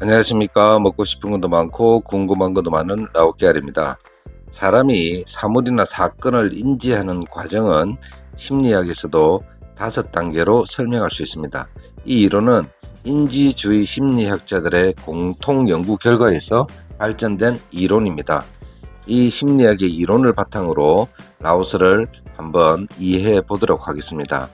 안녕하십니까. 먹고 싶은 것도 많고 궁금한 것도 많은 라오케알입니다. 사람이 사물이나 사건을 인지하는 과정은 심리학에서도 5단계로 설명할 수 있습니다. 이 이론은 인지주의 심리학자들의 공통 연구 결과에서 발전된 이론입니다. 이 심리학의 이론을 바탕으로 라오스를 한번 이해해 보도록 하겠습니다.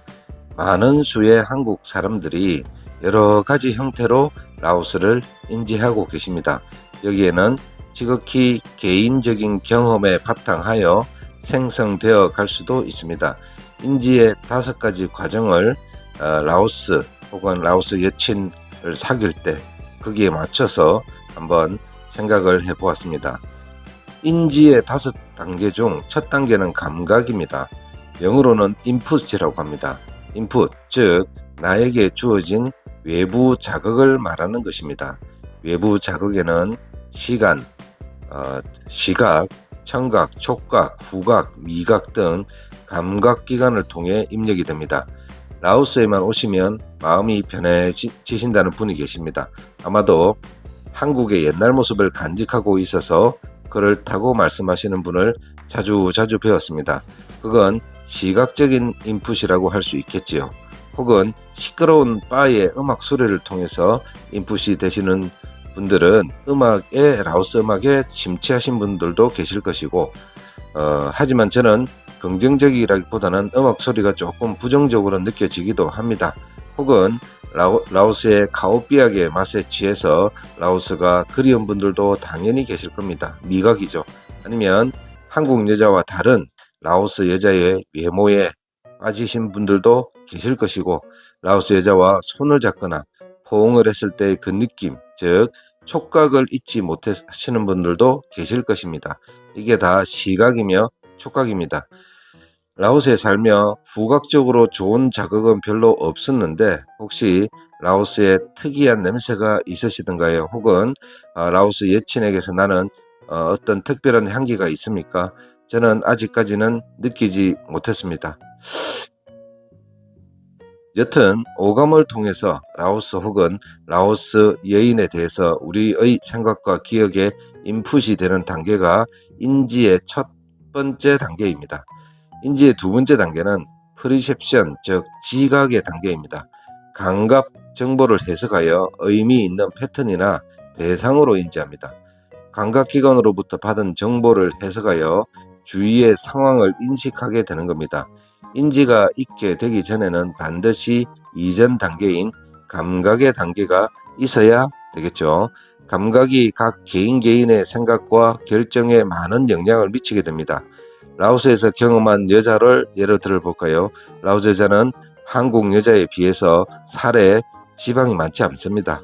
많은 수의 한국 사람들이 여러 가지 형태로 라오스를 인지하고 계십니다. 여기에는 지극히 개인적인 경험에 바탕하여 생성되어 갈 수도 있습니다. 인지의 5가지 과정을 라오스 혹은 라오스 여친을 사귈 때 거기에 맞춰서 한번 생각을 해 보았습니다. 인지의 5단계 중 첫 단계는 감각입니다. 영어로는 인풋이라고 합니다. 인풋, 즉 나에게 주어진 외부 자극을 말하는 것입니다. 외부 자극에는 시간, 시각, 청각, 촉각, 후각, 미각 등 감각기관을 통해 입력이 됩니다. 라오스에만 오시면 마음이 편해지신다는 분이 계십니다. 아마도 한국의 옛날 모습을 간직하고 있어서 그렇다고 말씀하시는 분을 자주 배웠습니다. 그건 시각적인 인풋이라고 할 수 있겠지요. 혹은 시끄러운 바의 음악 소리를 통해서 인풋이 되시는 분들은 라오스 음악에 심취하신 분들도 계실 것이고, 하지만 저는 긍정적이라기보다는 음악 소리가 조금 부정적으로 느껴지기도 합니다. 혹은 라오스의 카오삐약의 맛에 취해서 라오스가 그리운 분들도 당연히 계실 겁니다. 미각이죠. 아니면 한국 여자와 다른 라오스 여자의 외모에 빠지신 분들도 계실 것이고, 라오스 여자와 손을 잡거나 포옹을 했을 때의 그 느낌, 즉 촉각을 잊지 못하시는 분들도 계실 것입니다. 이게 다 시각이며 촉각입니다. 라오스에 살며 후각적으로 좋은 자극은 별로 없었는데, 혹시 라오스에 특이한 냄새가 있으시던가요? 혹은 라오스 여친에게서 나는 어떤 특별한 향기가 있습니까? 저는 아직까지는 느끼지 못했습니다. 여튼 오감을 통해서 라오스 혹은 라오스 여인에 대해서 우리의 생각과 기억에 인풋이 되는 단계가 인지의 첫 번째 단계입니다. 인지의 두 번째 단계는 프리셉션, 즉 지각의 단계입니다. 감각 정보를 해석하여 의미 있는 패턴이나 대상으로 인지합니다. 감각기관으로부터 받은 정보를 해석하여 주위의 상황을 인식하게 되는 겁니다. 인지가 있게 되기 전에는 반드시 이전 단계인 감각의 단계가 있어야 되겠죠. 감각이 각 개인의 생각과 결정에 많은 영향을 미치게 됩니다. 라오스에서 경험한 여자를 예로 들어볼까요? 라오스 여자는 한국 여자에 비해서 살에 지방이 많지 않습니다.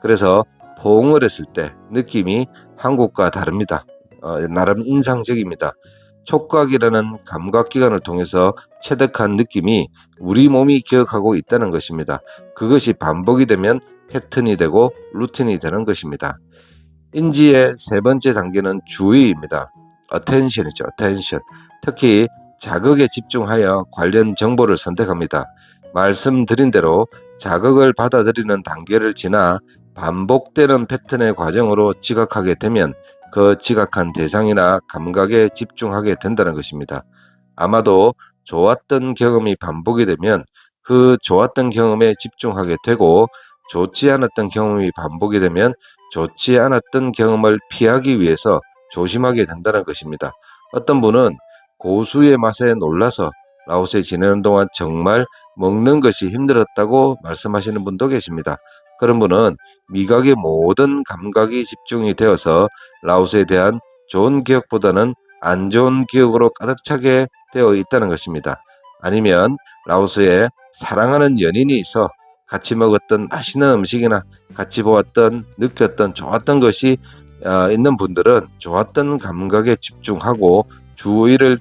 그래서 포옹을 했을 때 느낌이 한국과 다릅니다. 나름 인상적입니다. 촉각이라는 감각기관을 통해서 체득한 느낌이 우리 몸이 기억하고 있다는 것입니다. 그것이 반복이 되면 패턴이 되고 루틴이 되는 것입니다. 인지의 세 번째 단계는 주의입니다. attention이죠. attention. 특히 자극에 집중하여 관련 정보를 선택합니다. 말씀드린 대로 자극을 받아들이는 단계를 지나 반복되는 패턴의 과정으로 지각하게 되면 그 지각한 대상이나 감각에 집중하게 된다는 것입니다. 아마도 좋았던 경험이 반복이 되면 그 좋았던 경험에 집중하게 되고, 좋지 않았던 경험이 반복이 되면 좋지 않았던 경험을 피하기 위해서 조심하게 된다는 것입니다. 어떤 분은 고수의 맛에 놀라서 라오스에 지내는 동안 정말 먹는 것이 힘들었다고 말씀하시는 분도 계십니다. 그런 분은 미각의 모든 감각이 집중이 되어서 라오스에 대한 좋은 기억보다는 안 좋은 기억으로 가득 차게 되어 있다는 것입니다. 아니면 라오스에 사랑하는 연인이 있어 같이 먹었던 맛있는 음식이나 같이 보았던, 느꼈던, 좋았던 것이 있는 분들은 좋았던 감각에 집중하고 주의를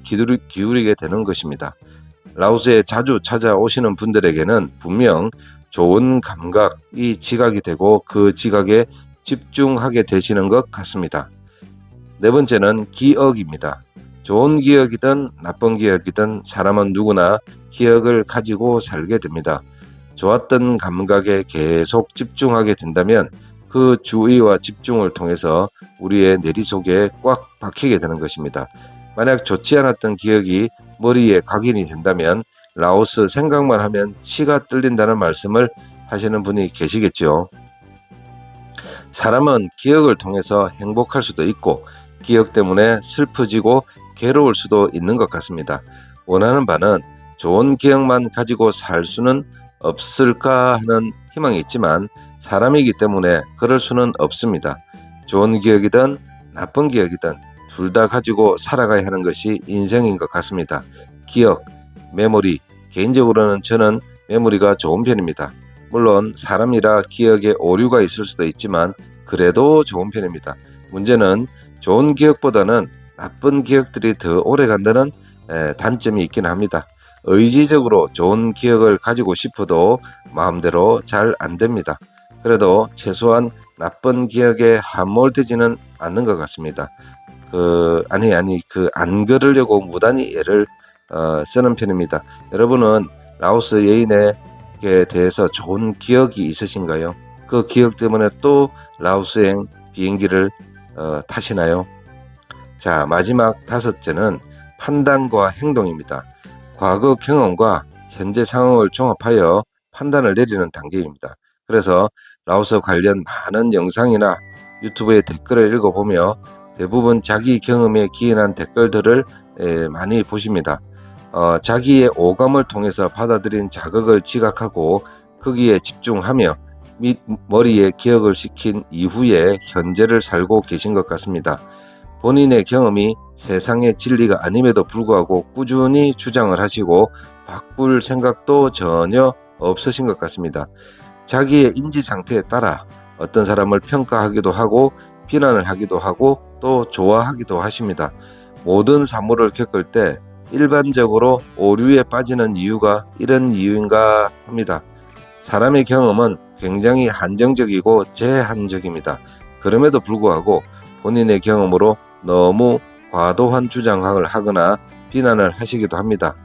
기울이게 되는 것입니다. 라오스에 자주 찾아오시는 분들에게는 분명 좋은 감각이 지각이 되고 그 지각에 집중하게 되시는 것 같습니다. 네 번째는 기억입니다. 좋은 기억이든 나쁜 기억이든 사람은 누구나 기억을 가지고 살게 됩니다. 좋았던 감각에 계속 집중하게 된다면 그 주의와 집중을 통해서 우리의 내리 속에 꽉 박히게 되는 것입니다. 만약 좋지 않았던 기억이 머리에 각인이 된다면 라오스 생각만 하면 치가 뚫린다는 말씀을 하시는 분이 계시겠죠. 사람은 기억을 통해서 행복할 수도 있고 기억 때문에 슬퍼지고 괴로울 수도 있는 것 같습니다. 원하는 바는 좋은 기억만 가지고 살 수는 없을까 하는 희망이 있지만 사람이기 때문에 그럴 수는 없습니다. 좋은 기억이든 나쁜 기억이든 둘 다 가지고 살아가야 하는 것이 인생인 것 같습니다. 기억, 메모리, 개인적으로는 저는 메모리가 좋은 편입니다. 물론 사람이라 기억에 오류가 있을 수도 있지만 그래도 좋은 편입니다. 문제는 좋은 기억보다는 나쁜 기억들이 더 오래 간다는 단점이 있긴 합니다. 의지적으로 좋은 기억을 가지고 싶어도 마음대로 잘 안 됩니다. 그래도 최소한 나쁜 기억에 함몰되지는 않는 것 같습니다. 안 그러려고 무단히 애를 쓰는 편입니다. 여러분은 라오스 여인에게 대해서 좋은 기억이 있으신가요? 그 기억 때문에 또 라오스행 비행기를 타시나요? 자, 마지막 5째는 판단과 행동입니다. 과거 경험과 현재 상황을 종합하여 판단을 내리는 단계입니다. 그래서 라오스 관련 많은 영상이나 유튜브의 댓글을 읽어보며 대부분 자기 경험에 기인한 댓글들을 많이 보십니다. 자기의 오감을 통해서 받아들인 자극을 지각하고 거기에 집중하며 머리에 기억을 시킨 이후에 현재를 살고 계신 것 같습니다. 본인의 경험이 세상의 진리가 아님에도 불구하고 꾸준히 주장을 하시고 바꿀 생각도 전혀 없으신 것 같습니다. 자기의 인지 상태에 따라 어떤 사람을 평가하기도 하고 비난을 하기도 하고 또 좋아하기도 하십니다. 모든 사물을 겪을 때 일반적으로 오류에 빠지는 이유가 이런 이유인가 합니다. 사람의 경험은 굉장히 한정적이고 제한적입니다. 그럼에도 불구하고 본인의 경험으로 너무 과도한 주장을 하거나 비난을 하시기도 합니다.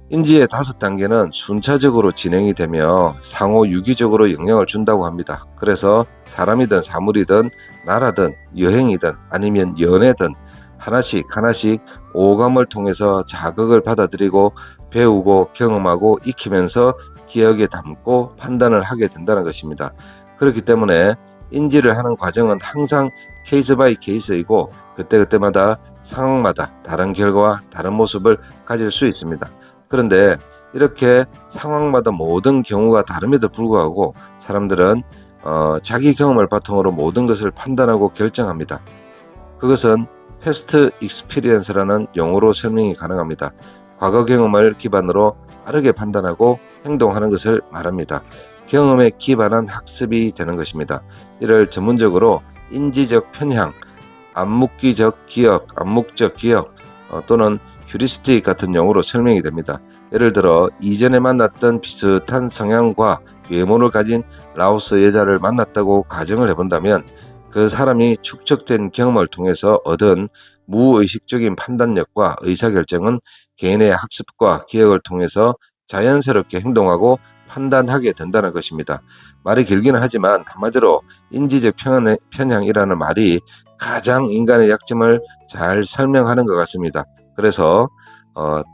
인지의 5단계는 순차적으로 진행이 되며 상호 유기적으로 영향을 준다고 합니다. 그래서 사람이든 사물이든 나라든 여행이든 아니면 연애든 하나씩 오감을 통해서 자극을 받아들이고 배우고 경험하고 익히면서 기억에 담고 판단을 하게 된다는 것입니다. 그렇기 때문에 인지를 하는 과정은 항상 케이스 바이 케이스이고 그때그때마다 상황마다 다른 결과와 다른 모습을 가질 수 있습니다. 그런데 이렇게 상황마다 모든 경우가 다름에도 불구하고 사람들은 자기 경험을 바탕으로 모든 것을 판단하고 결정합니다. 그것은 패스트 익스피리언스라는 용어로 설명이 가능합니다. 과거 경험을 기반으로 빠르게 판단하고 행동하는 것을 말합니다. 경험에 기반한 학습이 되는 것입니다. 이를 전문적으로 인지적 편향, 암묵적 기억 또는 휴리스틱 같은 용어로 설명이 됩니다. 예를 들어 이전에 만났던 비슷한 성향과 외모를 가진 라오스 여자를 만났다고 가정을 해본다면 그 사람이 축적된 경험을 통해서 얻은 무의식적인 판단력과 의사결정은 개인의 학습과 기억을 통해서 자연스럽게 행동하고 판단하게 된다는 것입니다. 말이 길기는 하지만 한마디로 인지적 편향이라는 말이 가장 인간의 약점을 잘 설명하는 것 같습니다. 그래서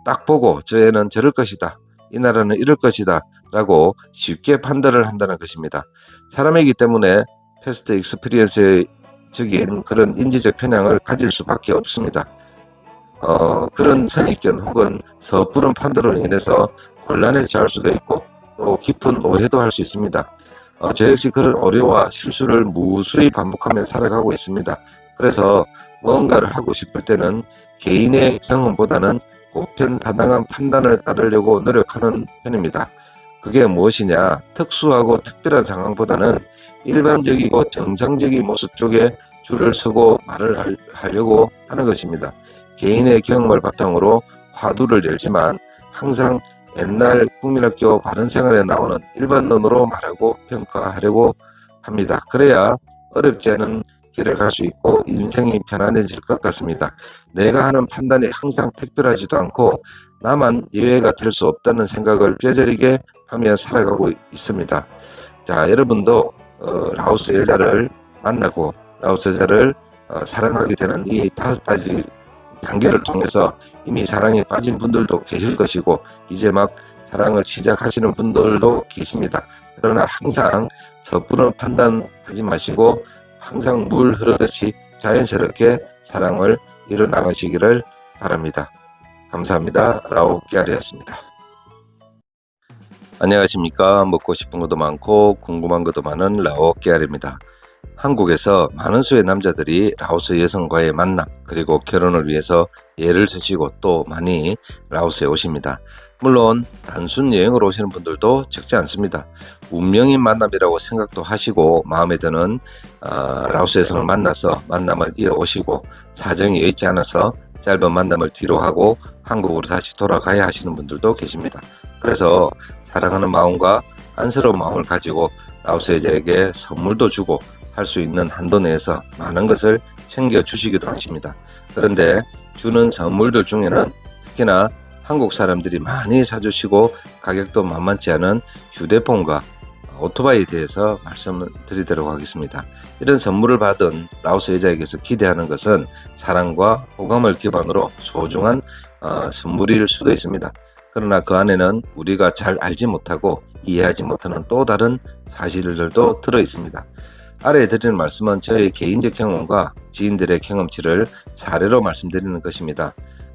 딱 보고 저 애는 저럴 것이다, 이 나라는 이럴 것이다 라고 쉽게 판단을 한다는 것입니다. 사람이기 때문에 패스트 익스피리언스적인 그런 인지적 편향을 가질 수밖에 없습니다. 그런 선입견 혹은 섣부른 판단으로 인해서 곤란에 처할 수도 있고 또 깊은 오해도 할 수 있습니다. 저 역시 그런 오류와 실수를 무수히 반복하며 살아가고 있습니다. 그래서 뭔가를 하고 싶을 때는 개인의 경험보다는 보편다당한 판단을 따르려고 노력하는 편입니다. 그게 무엇이냐? 특수하고 특별한 상황보다는 일반적이고 정상적인 모습 쪽에 줄을 서고 말을 하려고 하는 것입니다. 개인의 경험을 바탕으로 화두를 열지만 항상 옛날 국민학교 바른생활에 나오는 일반론으로 말하고 평가하려고 합니다. 그래야 어렵지 않은 길을 갈 수 있고 인생이 편안해질 것 같습니다. 내가 하는 판단이 항상 특별하지도 않고 나만 예외가 될 수 없다는 생각을 뼈저리게 하며 살아가고 있습니다. 자, 여러분도 라오스 여자를 만나고 라오스 여자를 사랑하게 되는 이 5가지 단계를 통해서 이미 사랑에 빠진 분들도 계실 것이고 이제 막 사랑을 시작하시는 분들도 계십니다. 그러나 항상 섣부른 판단하지 마시고 항상 물 흐르듯이 자연스럽게 사랑을 이뤄나가시기를 바랍니다. 감사합니다. 라오 깨알이었습니다. 안녕하십니까. 먹고 싶은 것도 많고 궁금한 것도 많은 라오 깨알입니다. 한국에서 많은 수의 남자들이 라오스 여성과의 만남 그리고 결혼을 위해서 애를 쓰시고 또 많이 라오스에 오십니다. 물론 단순 여행으로 오시는 분들도 적지 않습니다. 운명인 만남이라고 생각도 하시고 마음에 드는 라오스 여성을 만나서 만남을 이어오시고 사정이 여의치 않아서 짧은 만남을 뒤로 하고 한국으로 다시 돌아가야 하시는 분들도 계십니다. 그래서 사랑하는 마음과 안쓰러운 마음을 가지고 라오스 여자에게 선물도 주고 할 수 있는 한도 내에서 많은 것을 챙겨주시기도 하십니다. 그런데 주는 선물들 중에는 특히나 한국 사람들이 많이 사주시고 가격도 만만치 않은 휴대폰과 오토바이에 대해서 말씀을 드리도록 하겠습니다. 이런 선물을 받은 라오스 여자에게서 기대하는 것은 사랑과 호감을 기반으로 소중한 선물일 수도 있습니다. 그러나 그 안에는 우리가 잘 알지 못하고 이해하지 못하는 또 다른 사실들도 들어 있습니다. 아래 드리는 말씀은 저의 개인적 경험과 지인들의 경험치를 사례로 말씀드리는 것입니다.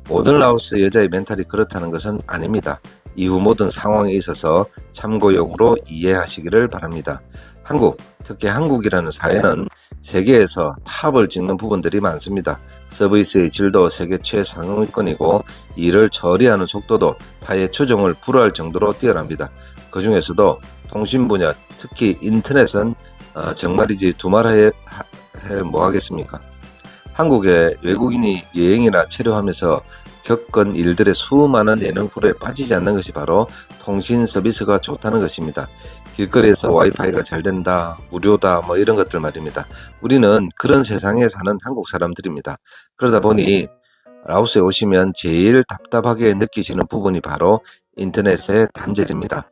모든 라오스 여자의 멘탈이 그렇다는 것은 아닙니다. 이후 모든 상황에 있어서 참고용으로 이해하시기를 바랍니다. 한국, 특히 한국이라는 사회는 세계에서 탑을 찍는 부분들이 많습니다. 서비스의 질도 세계 최상위권이고 이를 처리하는 속도도 타의 추종을 불허할 정도로 뛰어납니다. 그 중에서도 통신 분야, 특히 인터넷은 정말이지 두말하에 뭐 하겠습니까? 한국에 외국인이 여행이나 체류하면서 겪은 일들의 수많은 예능풀에 빠지지 않는 것이 바로 통신 서비스가 좋다는 것입니다. 길거리에서 와이파이가 잘 된다, 무료다, 뭐 이런 것들 말입니다. 우리는 그런 세상에 사는 한국 사람들입니다. 그러다 보니 라오스에 오시면 제일 답답하게 느끼시는 부분이 바로 인터넷의 단절입니다.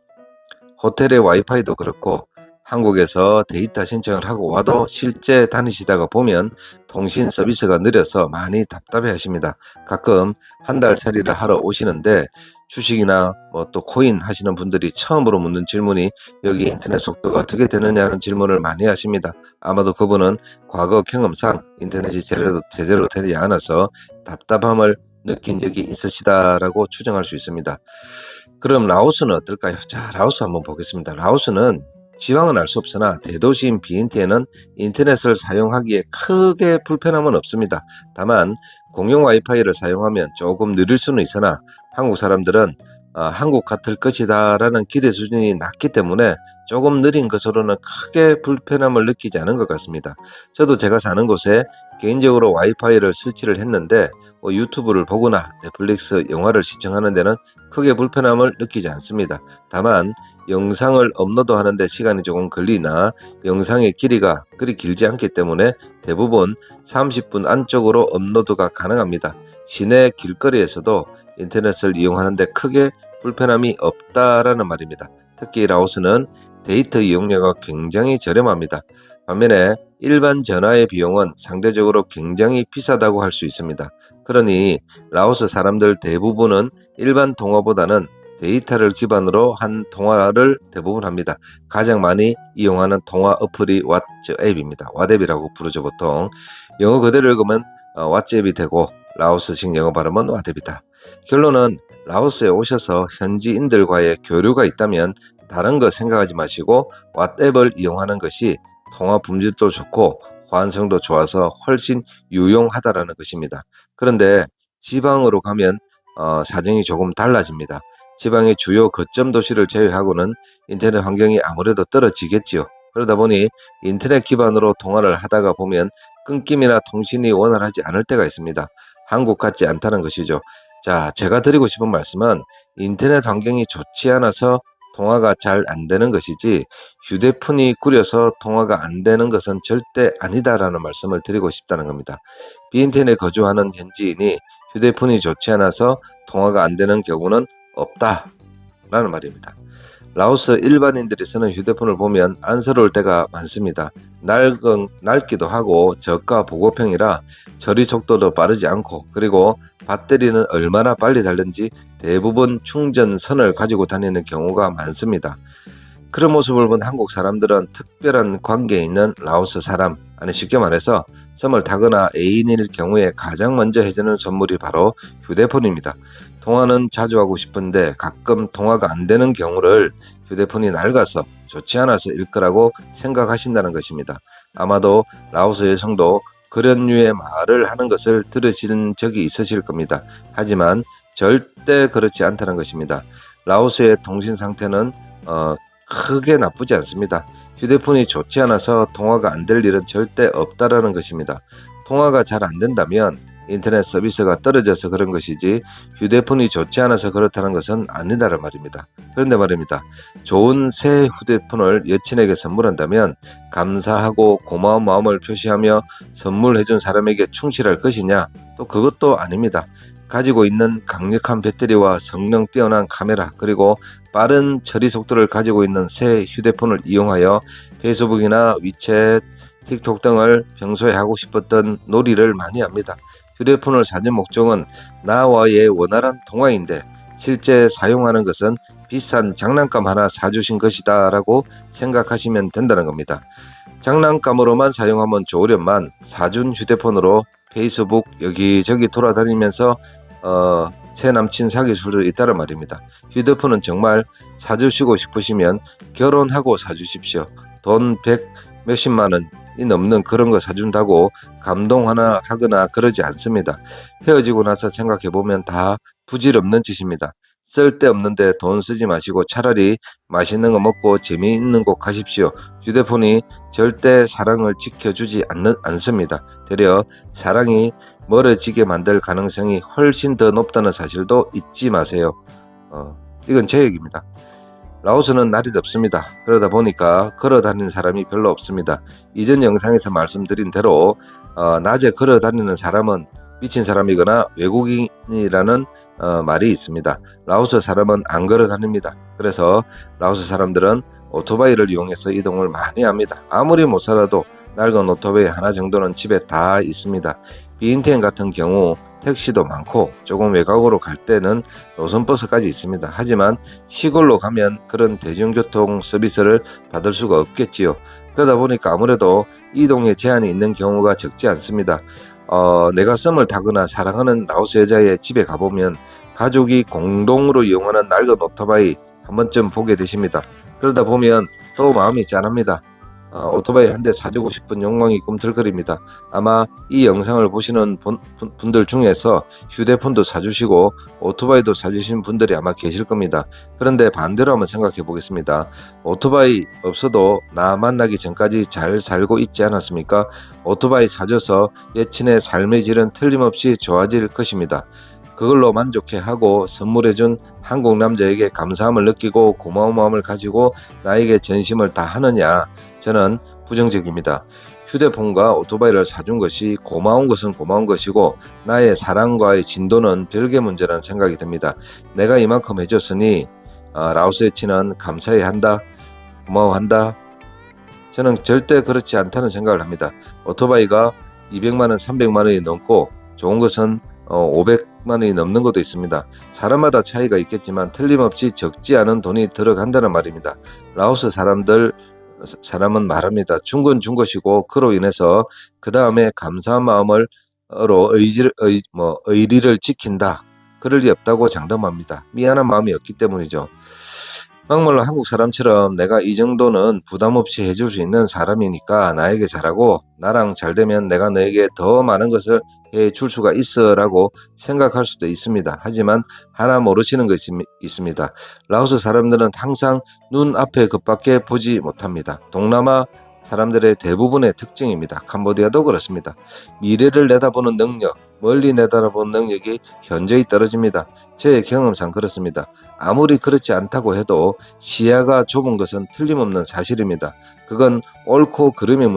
호텔의 와이파이도 그렇고 한국에서 데이터 신청을 하고 와도 실제 다니시다가 보면 통신 서비스가 느려서 많이 답답해 하십니다. 가끔 한 달짜리를 하러 오시는데 주식이나 뭐 또 코인 하시는 분들이 처음으로 묻는 질문이 여기 인터넷 속도가 어떻게 되느냐는 질문을 많이 하십니다. 아마도 그분은 과거 경험상 인터넷이 제대로 되지 않아서 답답함을 느낀 적이 있으시다라고 추정할 수 있습니다. 그럼 라오스는 어떨까요? 자, 라오스 한번 보겠습니다. 라오스는 지방은 알 수 없으나 대도시인 비엔티에는 인터넷을 사용하기에 크게 불편함은 없습니다. 다만 공용 와이파이를 사용하면 조금 느릴 수는 있으나 한국 사람들은 한국 같을 것이다 라는 기대 수준이 낮기 때문에 조금 느린 것으로는 크게 불편함을 느끼지 않은 것 같습니다. 저도 제가 사는 곳에 개인적으로 와이파이를 설치를 했는데 유튜브를 보거나 넷플릭스 영화를 시청하는 데는 크게 불편함을 느끼지 않습니다. 다만 영상을 업로드 하는데 시간이 조금 걸리나 영상의 길이가 그리 길지 않기 때문에 대부분 30분 안쪽으로 업로드가 가능합니다. 시내 길거리에서도 인터넷을 이용하는데 크게 불편함이 없다라는 말입니다. 특히 라오스는 데이터 이용료가 굉장히 저렴합니다. 반면에 일반 전화의 비용은 상대적으로 굉장히 비싸다고 할 수 있습니다. 그러니 라오스 사람들 대부분은 일반 통화보다는 데이터를 기반으로 한 통화를 대부분 합니다. 가장 많이 이용하는 통화 어플이 왓츠앱입니다. 왓앱이라고 부르죠 보통. 영어 그대로 읽으면 왓츠앱이 되고 라오스식 영어 발음은 왓앱이다. 결론은 라오스에 오셔서 현지인들과의 교류가 있다면 다른 거 생각하지 마시고 왓앱을 이용하는 것이 통화 품질도 좋고 호환성도 좋아서 훨씬 유용하다라는 것입니다. 그런데 지방으로 가면 사정이 조금 달라집니다. 지방의 주요 거점 도시를 제외하고는 인터넷 환경이 아무래도 떨어지겠지요. 그러다 보니 인터넷 기반으로 통화를 하다가 보면 끊김이나 통신이 원활하지 않을 때가 있습니다. 한국 같지 않다는 것이죠. 자, 제가 드리고 싶은 말씀은 인터넷 환경이 좋지 않아서 통화가 잘 안 되는 것이지 휴대폰이 구려서 통화가 안 되는 것은 절대 아니다라는 말씀을 드리고 싶다는 겁니다. 비인터넷에 거주하는 현지인이 휴대폰이 좋지 않아서 통화가 안 되는 경우는 없다라는 말입니다. 라오스 일반인들이 쓰는 휴대폰을 보면 안쓰러울 때가 많습니다. 낡기도 하고 저가 보급형이라 처리 속도도 빠르지 않고, 그리고 배터리는 얼마나 빨리 닳는지 대부분 충전선을 가지고 다니는 경우가 많습니다. 그런 모습을 본 한국 사람들은 특별한 관계에 있는 라오스 사람, 아니 쉽게 말해서 썸을 타거나 애인일 경우에 가장 먼저 해주는 선물이 바로 휴대폰입니다. 통화는 자주 하고 싶은데 가끔 통화가 안 되는 경우를 휴대폰이 낡아서 좋지 않아서일 거라고 생각하신다는 것입니다. 아마도 라오스 여성도 그런 류의 말을 하는 것을 들으신 적이 있으실 겁니다. 하지만 절대 그렇지 않다는 것입니다. 라오스의 통신 상태는 크게 나쁘지 않습니다. 휴대폰이 좋지 않아서 통화가 안 될 일은 절대 없다라는 것입니다. 통화가 잘 안 된다면 인터넷 서비스가 떨어져서 그런 것이지 휴대폰이 좋지 않아서 그렇다는 것은 아니다란 말입니다. 그런데 말입니다. 좋은 새 휴대폰을 여친에게 선물한다면 감사하고 고마운 마음을 표시하며 선물해준 사람에게 충실할 것이냐? 또 그것도 아닙니다. 가지고 있는 강력한 배터리와 성능 뛰어난 카메라, 그리고 빠른 처리 속도를 가지고 있는 새 휴대폰을 이용하여 페이스북이나 위챗, 틱톡 등을 평소에 하고 싶었던 놀이를 많이 합니다. 휴대폰을 사준 목적은 나와의 원활한 통화인데 실제 사용하는 것은 비싼 장난감 하나 사주신 것이다 라고 생각하시면 된다는 겁니다. 장난감으로만 사용하면 좋으련만 사준 휴대폰으로 페이스북 여기저기 돌아다니면서 새 남친 사귈 수도 있다는 말입니다. 휴대폰은 정말 사주시고 싶으시면 결혼하고 사주십시오. 돈 100 몇십만 원이 넘는 그런 거 사준다고 감동 하나 하거나 그러지 않습니다. 헤어지고 나서 생각해보면 다 부질없는 짓입니다. 쓸데없는데 돈 쓰지 마시고 차라리 맛있는 거 먹고 재미있는 곳 가십시오. 휴대폰이 절대 사랑을 지켜주지 않습니다. 되려 사랑이 멀어지게 만들 가능성이 훨씬 더 높다는 사실도 잊지 마세요. 이건 제 얘기입니다. 라오스는 날이 덥습니다. 그러다 보니까 걸어다니는 사람이 별로 없습니다. 이전 영상에서 말씀드린 대로 낮에 걸어다니는 사람은 미친 사람이거나 외국인이라는 말이 있습니다. 라오스 사람은 안 걸어다닙니다. 그래서 라오스 사람들은 오토바이를 이용해서 이동을 많이 합니다. 아무리 못 살아도 낡은 오토바이 하나 정도는 집에 다 있습니다. 비인텐 같은 경우 택시도 많고 조금 외곽으로 갈 때는 노선버스까지 있습니다. 하지만 시골로 가면 그런 대중교통 서비스를 받을 수가 없겠지요. 그러다 보니까 아무래도 이동에 제한이 있는 경우가 적지 않습니다. 내가 썸을 타거나 사랑하는 라오스 여자의 집에 가보면 가족이 공동으로 이용하는 낡은 오토바이 한 번쯤 보게 되십니다. 그러다 보면 또 마음이 짠합니다. 오토바이 한 대 사주고 싶은 욕망이 꿈틀거립니다. 아마 이 영상을 보시는 분들 중에서 휴대폰도 사주시고 오토바이도 사주신 분들이 아마 계실 겁니다. 그런데 반대로 한번 생각해 보겠습니다. 오토바이 없어도 나 만나기 전까지 잘 살고 있지 않았습니까? 오토바이 사줘서 여친의 삶의 질은 틀림없이 좋아질 것입니다. 그걸로 만족해하고 선물해준 한국 남자에게 감사함을 느끼고 고마운 마음을 가지고 나에게 전심을 다하느냐? 저는 부정적입니다. 휴대폰과 오토바이를 사준 것이 고마운 것은 고마운 것이고 나의 사랑과의 진도는 별개 문제라는 생각이 듭니다. 내가 이만큼 해줬으니 라오스 여친은 감사해야 한다, 고마워한다. 저는 절대 그렇지 않다는 생각을 합니다. 오토바이가 200만원, 300만원이 넘고 좋은 것은 500만원이 넘는 것도 있습니다. 사람마다 차이가 있겠지만 틀림없이 적지 않은 돈이 들어간다는 말입니다. 라오스 사람은 말합니다. 준 건 준 것이고 그로 인해서 그 다음에 감사한 마음으로 의리를 지킨다. 그럴 리 없다고 장담합니다. 미안한 마음이 없기 때문이죠. 막말로 한국 사람처럼 내가 이 정도는 부담 없이 해줄 수 있는 사람이니까 나에게 잘하고 나랑 잘 되면 내가 너에게 더 많은 것을 해줄 수가 있어 라고 생각할 수도 있습니다. 하지만 하나 모르시는 것이 있습니다. 라오스 사람들은 항상 눈앞에 것밖에 보지 못합니다. 동남아 사람들의 대부분의 특징입니다. 캄보디아도 그렇습니다. 미래를 내다보는 능력, 멀리 내다보는 능력이 현저히 떨어집니다. 제 경험상 그렇습니다. 아무리 그렇지 않다고 해도 시야가 좁은 것은 틀림없는 사실입니다. 그건 옳고 그름의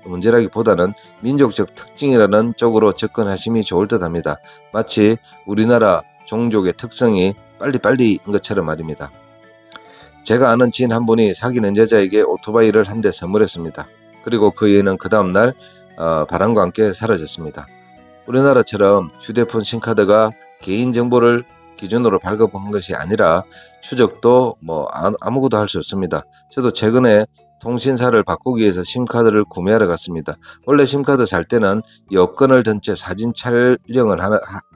문제라기보다는 민족적 특징이라는 쪽으로 접근하심이 좋을 듯합니다. 마치 우리나라 종족의 특성이 빨리빨리인 것처럼 말입니다. 제가 아는 지인 한 분이 사귀는 여자에게 오토바이를 한 대 선물했습니다. 그리고 그 여인은 그 다음날 바람과 함께 사라졌습니다. 우리나라처럼 휴대폰 심카드가 개인정보를 기준으로 발급한 것이 아니라 추적도 아무것도 할 수 없습니다. 저도 최근에 통신사를 바꾸기 위해서 심카드를 구매하러 갔습니다. 원래 심카드 살 때는 여권을 든 채 사진 촬영을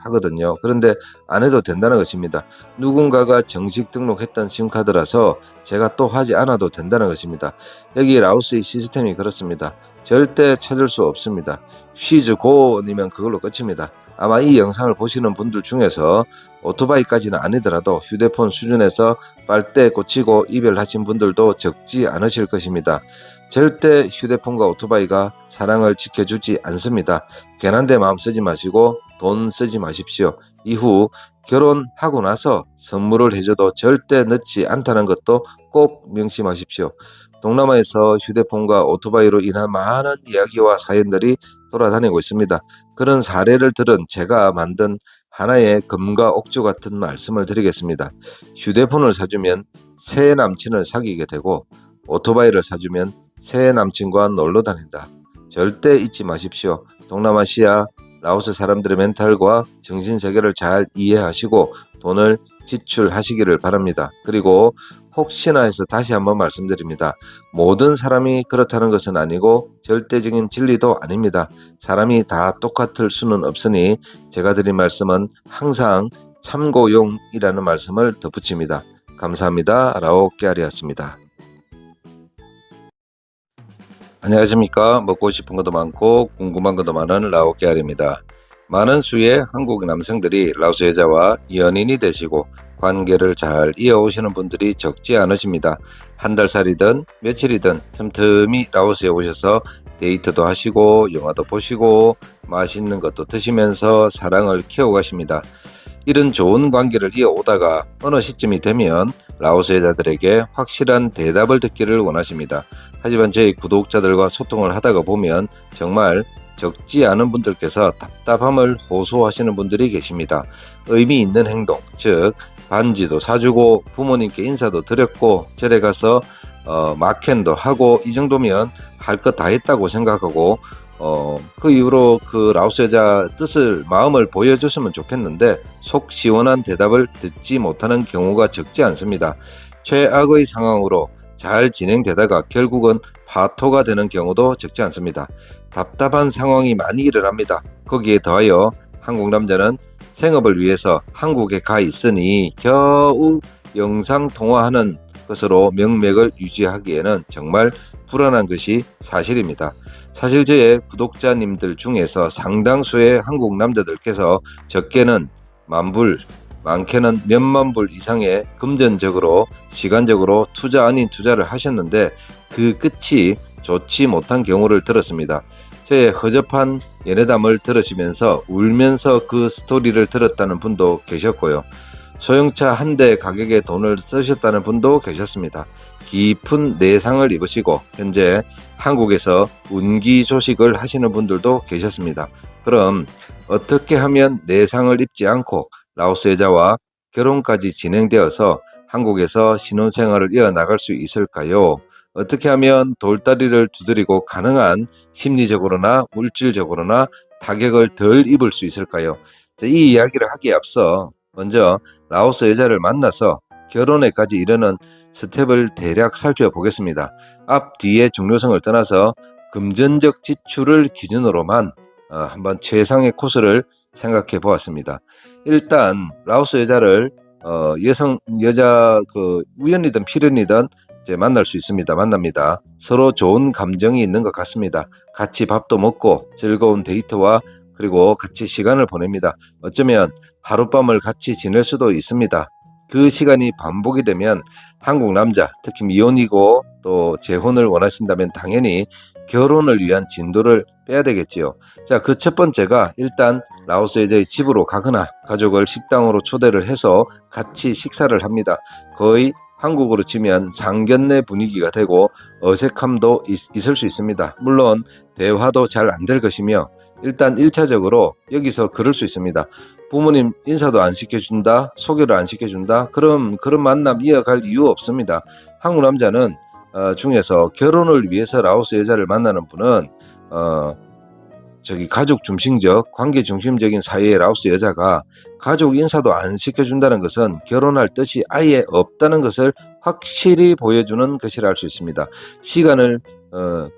하거든요. 그런데 안 해도 된다는 것입니다. 누군가가 정식 등록했던 심카드라서 제가 또 하지 않아도 된다는 것입니다. 여기 라오스의 시스템이 그렇습니다. 절대 찾을 수 없습니다. 쉬즈 고이면 그걸로 끝입니다. 아마 이 영상을 보시는 분들 중에서 오토바이까지는 아니더라도 휴대폰 수준에서 빨대 꽂히고 이별하신 분들도 적지 않으실 것입니다. 절대 휴대폰과 오토바이가 사랑을 지켜주지 않습니다. 괜한 데 마음 쓰지 마시고 돈 쓰지 마십시오. 이후 결혼하고 나서 선물을 해줘도 절대 늦지 않다는 것도 꼭 명심하십시오. 동남아에서 휴대폰과 오토바이로 인한 많은 이야기와 사연들이 돌아다니고 있습니다. 그런 사례를 들은 제가 만든 하나의 금과 옥조 같은 말씀을 드리겠습니다. 휴대폰을 사주면 새 남친을 사귀게 되고 오토바이를 사주면 새 남친과 놀러 다닌다. 절대 잊지 마십시오. 동남아시아, 라오스 사람들의 멘탈과 정신세계를 잘 이해하시고 돈을 지출하시기를 바랍니다. 그리고 혹시나 해서 다시 한번 말씀드립니다. 모든 사람이 그렇다는 것은 아니고 절대적인 진리도 아닙니다. 사람이 다 똑같을 수는 없으니 제가 드린 말씀은 항상 참고용이라는 말씀을 덧붙입니다. 감사합니다. 라오깨알이었습니다. 안녕하십니까. 먹고 싶은 것도 많고 궁금한 것도 많은 라오깨알입니다. 많은 수의 한국 남성들이 라오스 여자와 연인이 되시고 관계를 잘 이어오시는 분들이 적지 않으십니다. 한 달 살이든 며칠이든 틈틈이 라오스에 오셔서 데이트도 하시고 영화도 보시고 맛있는 것도 드시면서 사랑을 키워가십니다. 이런 좋은 관계를 이어오다가 어느 시점이 되면 라오스 여자들에게 확실한 대답을 듣기를 원하십니다. 하지만 저희 구독자들과 소통을 하다가 보면 정말 적지 않은 분들께서 답답함을 호소하시는 분들이 계십니다. 의미 있는 행동, 즉 반지도 사주고 부모님께 인사도 드렸고 절에 가서 마켄도 하고 이 정도면 할 것 다 했다고 생각하고 그 이후로 그 라오스 여자 뜻을 마음을 보여줬으면 좋겠는데 속 시원한 대답을 듣지 못하는 경우가 적지 않습니다. 최악의 상황으로 잘 진행되다가 결국은 파토가 되는 경우도 적지 않습니다. 답답한 상황이 많이 일어납니다. 거기에 더하여 한국 남자는 생업을 위해서 한국에 가 있으니 겨우 영상 통화하는 것으로 명맥을 유지하기에는 정말 불안한 것이 사실입니다. 사실 저의 구독자님들 중에서 상당수의 한국 남자들께서 적게는 만불, 많게는 몇만 불 이상의 금전적으로 시간적으로 투자 아닌 투자를 하셨는데 그 끝이 좋지 못한 경우를 들었습니다. 저의 허접한 연애담을 들으시면서 울면서 그 스토리를 들었다는 분도 계셨고요. 소형차 한 대 가격에 돈을 쓰셨다는 분도 계셨습니다. 깊은 내상을 입으시고 현재 한국에서 운기조식을 하시는 분들도 계셨습니다. 그럼 어떻게 하면 내상을 입지 않고 라오스 여자와 결혼까지 진행되어서 한국에서 신혼생활을 이어나갈 수 있을까요? 어떻게 하면 돌다리를 두드리고 가능한 심리적으로나 물질적으로나 타격을 덜 입을 수 있을까요? 이 이야기를 하기에 앞서 먼저 라오스 여자를 만나서 결혼에까지 이르는 스텝을 대략 살펴보겠습니다. 앞 뒤의 중요성을 떠나서 금전적 지출을 기준으로만 한번 최상의 코스를 생각해 보았습니다. 일단 라오스 여자를 여자 우연이든 필연이든 이제 만날 수 있습니다. 만납니다. 서로 좋은 감정이 있는 것 같습니다. 같이 밥도 먹고 즐거운 데이트와 그리고 같이 시간을 보냅니다. 어쩌면 하룻밤을 같이 지낼 수도 있습니다. 그 시간이 반복이 되면 한국 남자, 특히 미혼이고 또 재혼을 원하신다면 당연히 결혼을 위한 진도를 빼야 되겠지요. 자, 그 첫 번째가 일단 라오스 여자의 집으로 가거나 가족을 식당으로 초대를 해서 같이 식사를 합니다. 거의 한국으로 치면 상견례 분위기가 되고 어색함도 있을 수 있습니다. 물론 대화도 잘 안 될 것이며 일단 1차적으로 여기서 그럴 수 있습니다. 부모님 인사도 안 시켜준다, 소개를 안 시켜준다. 그럼 그런 만남 이어갈 이유 없습니다. 한국 남자는 중에서 결혼을 위해서 라오스 여자를 만나는 분은 가족 중심적, 관계 중심적인 사회의 라오스 여자가 가족 인사도 안 시켜준다는 것은 결혼할 뜻이 아예 없다는 것을 확실히 보여주는 것이라 할 수 있습니다. 시간을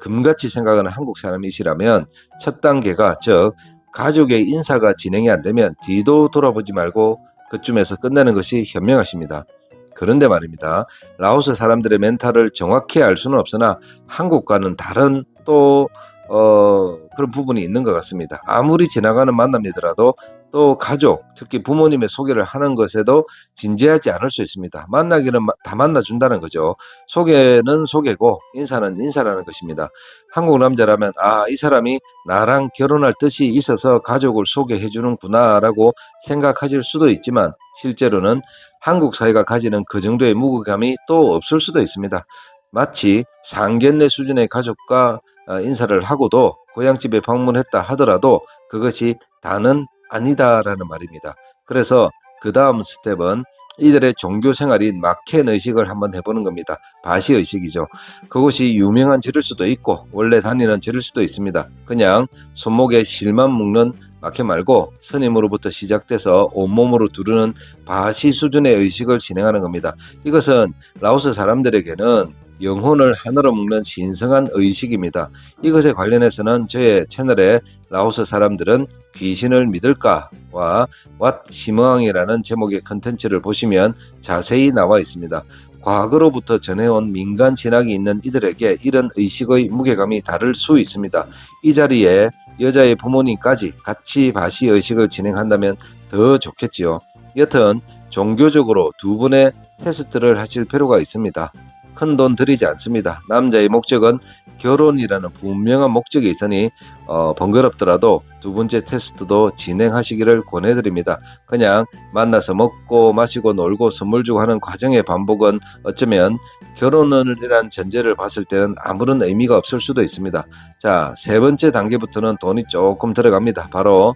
금같이 생각하는 한국 사람이시라면 첫 단계가, 즉 가족의 인사가 진행이 안 되면 뒤도 돌아보지 말고 그쯤에서 끝내는 것이 현명하십니다. 그런데 말입니다. 라오스 사람들의 멘탈을 정확히 알 수는 없으나 한국과는 다른 또 그런 부분이 있는 것 같습니다. 아무리 지나가는 만남이더라도 또 가족, 특히 부모님의 소개를 하는 것에도 진지하지 않을 수 있습니다. 만나기는 다 만나준다는 거죠. 소개는 소개고 인사는 인사라는 것입니다. 한국 남자라면 이 사람이 나랑 결혼할 뜻이 있어서 가족을 소개해 주는구나 라고 생각하실 수도 있지만, 실제로는 한국 사회가 가지는 그 정도의 무게감이 또 없을 수도 있습니다. 마치 상견례 수준의 가족과 인사를 하고도 고향집에 방문했다 하더라도 그것이 다는 아니다라는 말입니다. 그래서 그 다음 스텝은 이들의 종교 생활인 마켄 의식을 한번 해보는 겁니다. 바시 의식이죠. 그것이 유명한 절일 수도 있고 원래 다니는 절일 수도 있습니다. 그냥 손목에 실만 묶는 마켄 말고 스님으로부터 시작돼서 온몸으로 두르는 바시 수준의 의식을 진행하는 겁니다. 이것은 라오스 사람들에게는 영혼을 하나로 묶는 신성한 의식입니다. 이것에 관련해서는 저의 채널에 라오스 사람들은 귀신을 믿을까와 왓 시머왕이라는 제목의 컨텐츠를 보시면 자세히 나와 있습니다. 과거로부터 전해온 민간 신학이 있는 이들에게 이런 의식의 무게감이 다를 수 있습니다. 이 자리에 여자의 부모님까지 같이 바시 의식을 진행한다면 더 좋겠지요. 여튼 종교적으로 두 분의 테스트를 하실 필요가 있습니다. 큰 돈 들이지 않습니다. 남자의 목적은 결혼이라는 분명한 목적이 있으니 번거롭더라도 두 번째 테스트도 진행하시기를 권해드립니다. 그냥 만나서 먹고 마시고 놀고 선물 주고 하는 과정의 반복은 어쩌면 결혼이란 전제를 봤을 때는 아무런 의미가 없을 수도 있습니다. 자, 세 번째 단계부터는 돈이 조금 들어갑니다. 바로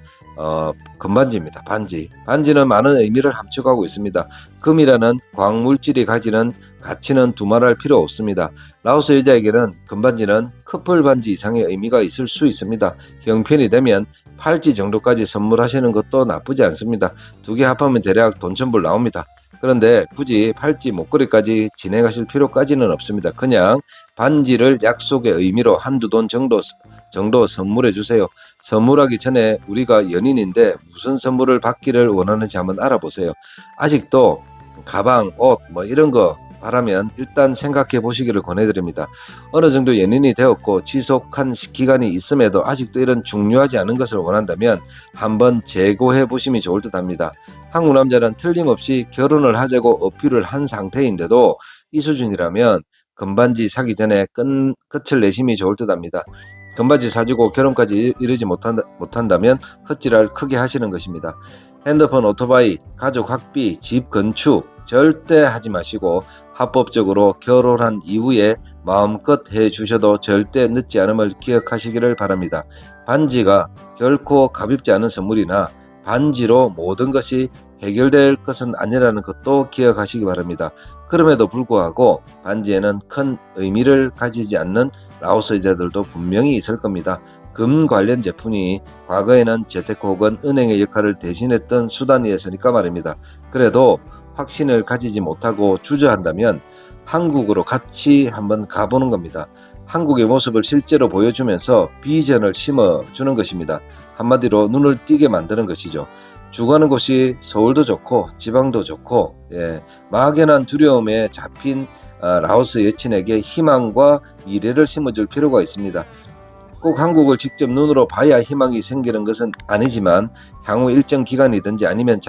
금반지입니다. 반지. 반지는 많은 의미를 함축하고 있습니다. 금이라는 광물질이 가지는 가치는 두말할 필요 없습니다. 라오스 여자에게는 금반지는 커플 반지 이상의 의미가 있을 수 있습니다. 형편이 되면 팔찌 정도까지 선물하시는 것도 나쁘지 않습니다. 두 개 합하면 대략 돈 1,000불 나옵니다. 그런데 굳이 팔찌 목걸이까지 진행하실 필요까지는 없습니다. 그냥 반지를 약속의 의미로 한두 돈 정도 선물해 주세요. 선물하기 전에 우리가 연인인데 무슨 선물을 받기를 원하는지 한번 알아보세요. 아직도 가방, 옷 이런 거 바라면 일단 생각해 보시기를 권해드립니다. 어느 정도 연인이 되었고 지속한 기간이 있음에도 아직도 이런 중요하지 않은 것을 원한다면 한번 재고해 보심이 좋을 듯 합니다. 한국 남자는 틀림없이 결혼을 하자고 어필을 한 상태인데도 이 수준이라면 금반지 사기 전에 끝을 내심이 좋을 듯 합니다. 금반지 사주고 결혼까지 이르지 못한다면 헛질을 크게 하시는 것입니다. 핸드폰, 오토바이, 가족 학비, 집 건축 절대 하지 마시고 합법적으로 결혼한 이후에 마음껏 해주셔도 절대 늦지 않음을 기억하시기를 바랍니다. 반지가 결코 가볍지 않은 선물이나 반지로 모든 것이 해결될 것은 아니라는 것도 기억하시기 바랍니다. 그럼에도 불구하고 반지에는 큰 의미를 가지지 않는 라오스 여자들도 분명히 있을 겁니다. 금 관련 제품이 과거에는 재테크 혹은 은행의 역할을 대신했던 수단이었으니까 말입니다. 그래도 확신을 가지지 못하고 주저한다면 한국으로 같이 한번 가보는 겁니다. 한국의 모습을 실제로 보여주면서 비전을 심어주는 것입니다. 한마디로 눈을 띄게 만드는 것이죠. 주거하는 곳이 서울도 좋고 지방도 좋고 막연한 두려움에 잡힌 라오스 여친에게 희망과 미래를 심어줄 필요가 있습니다. 꼭 한국을 직접 눈으로 봐야 희망이 생기는 것은 아니지만 향후 일정 기간이든지 아니면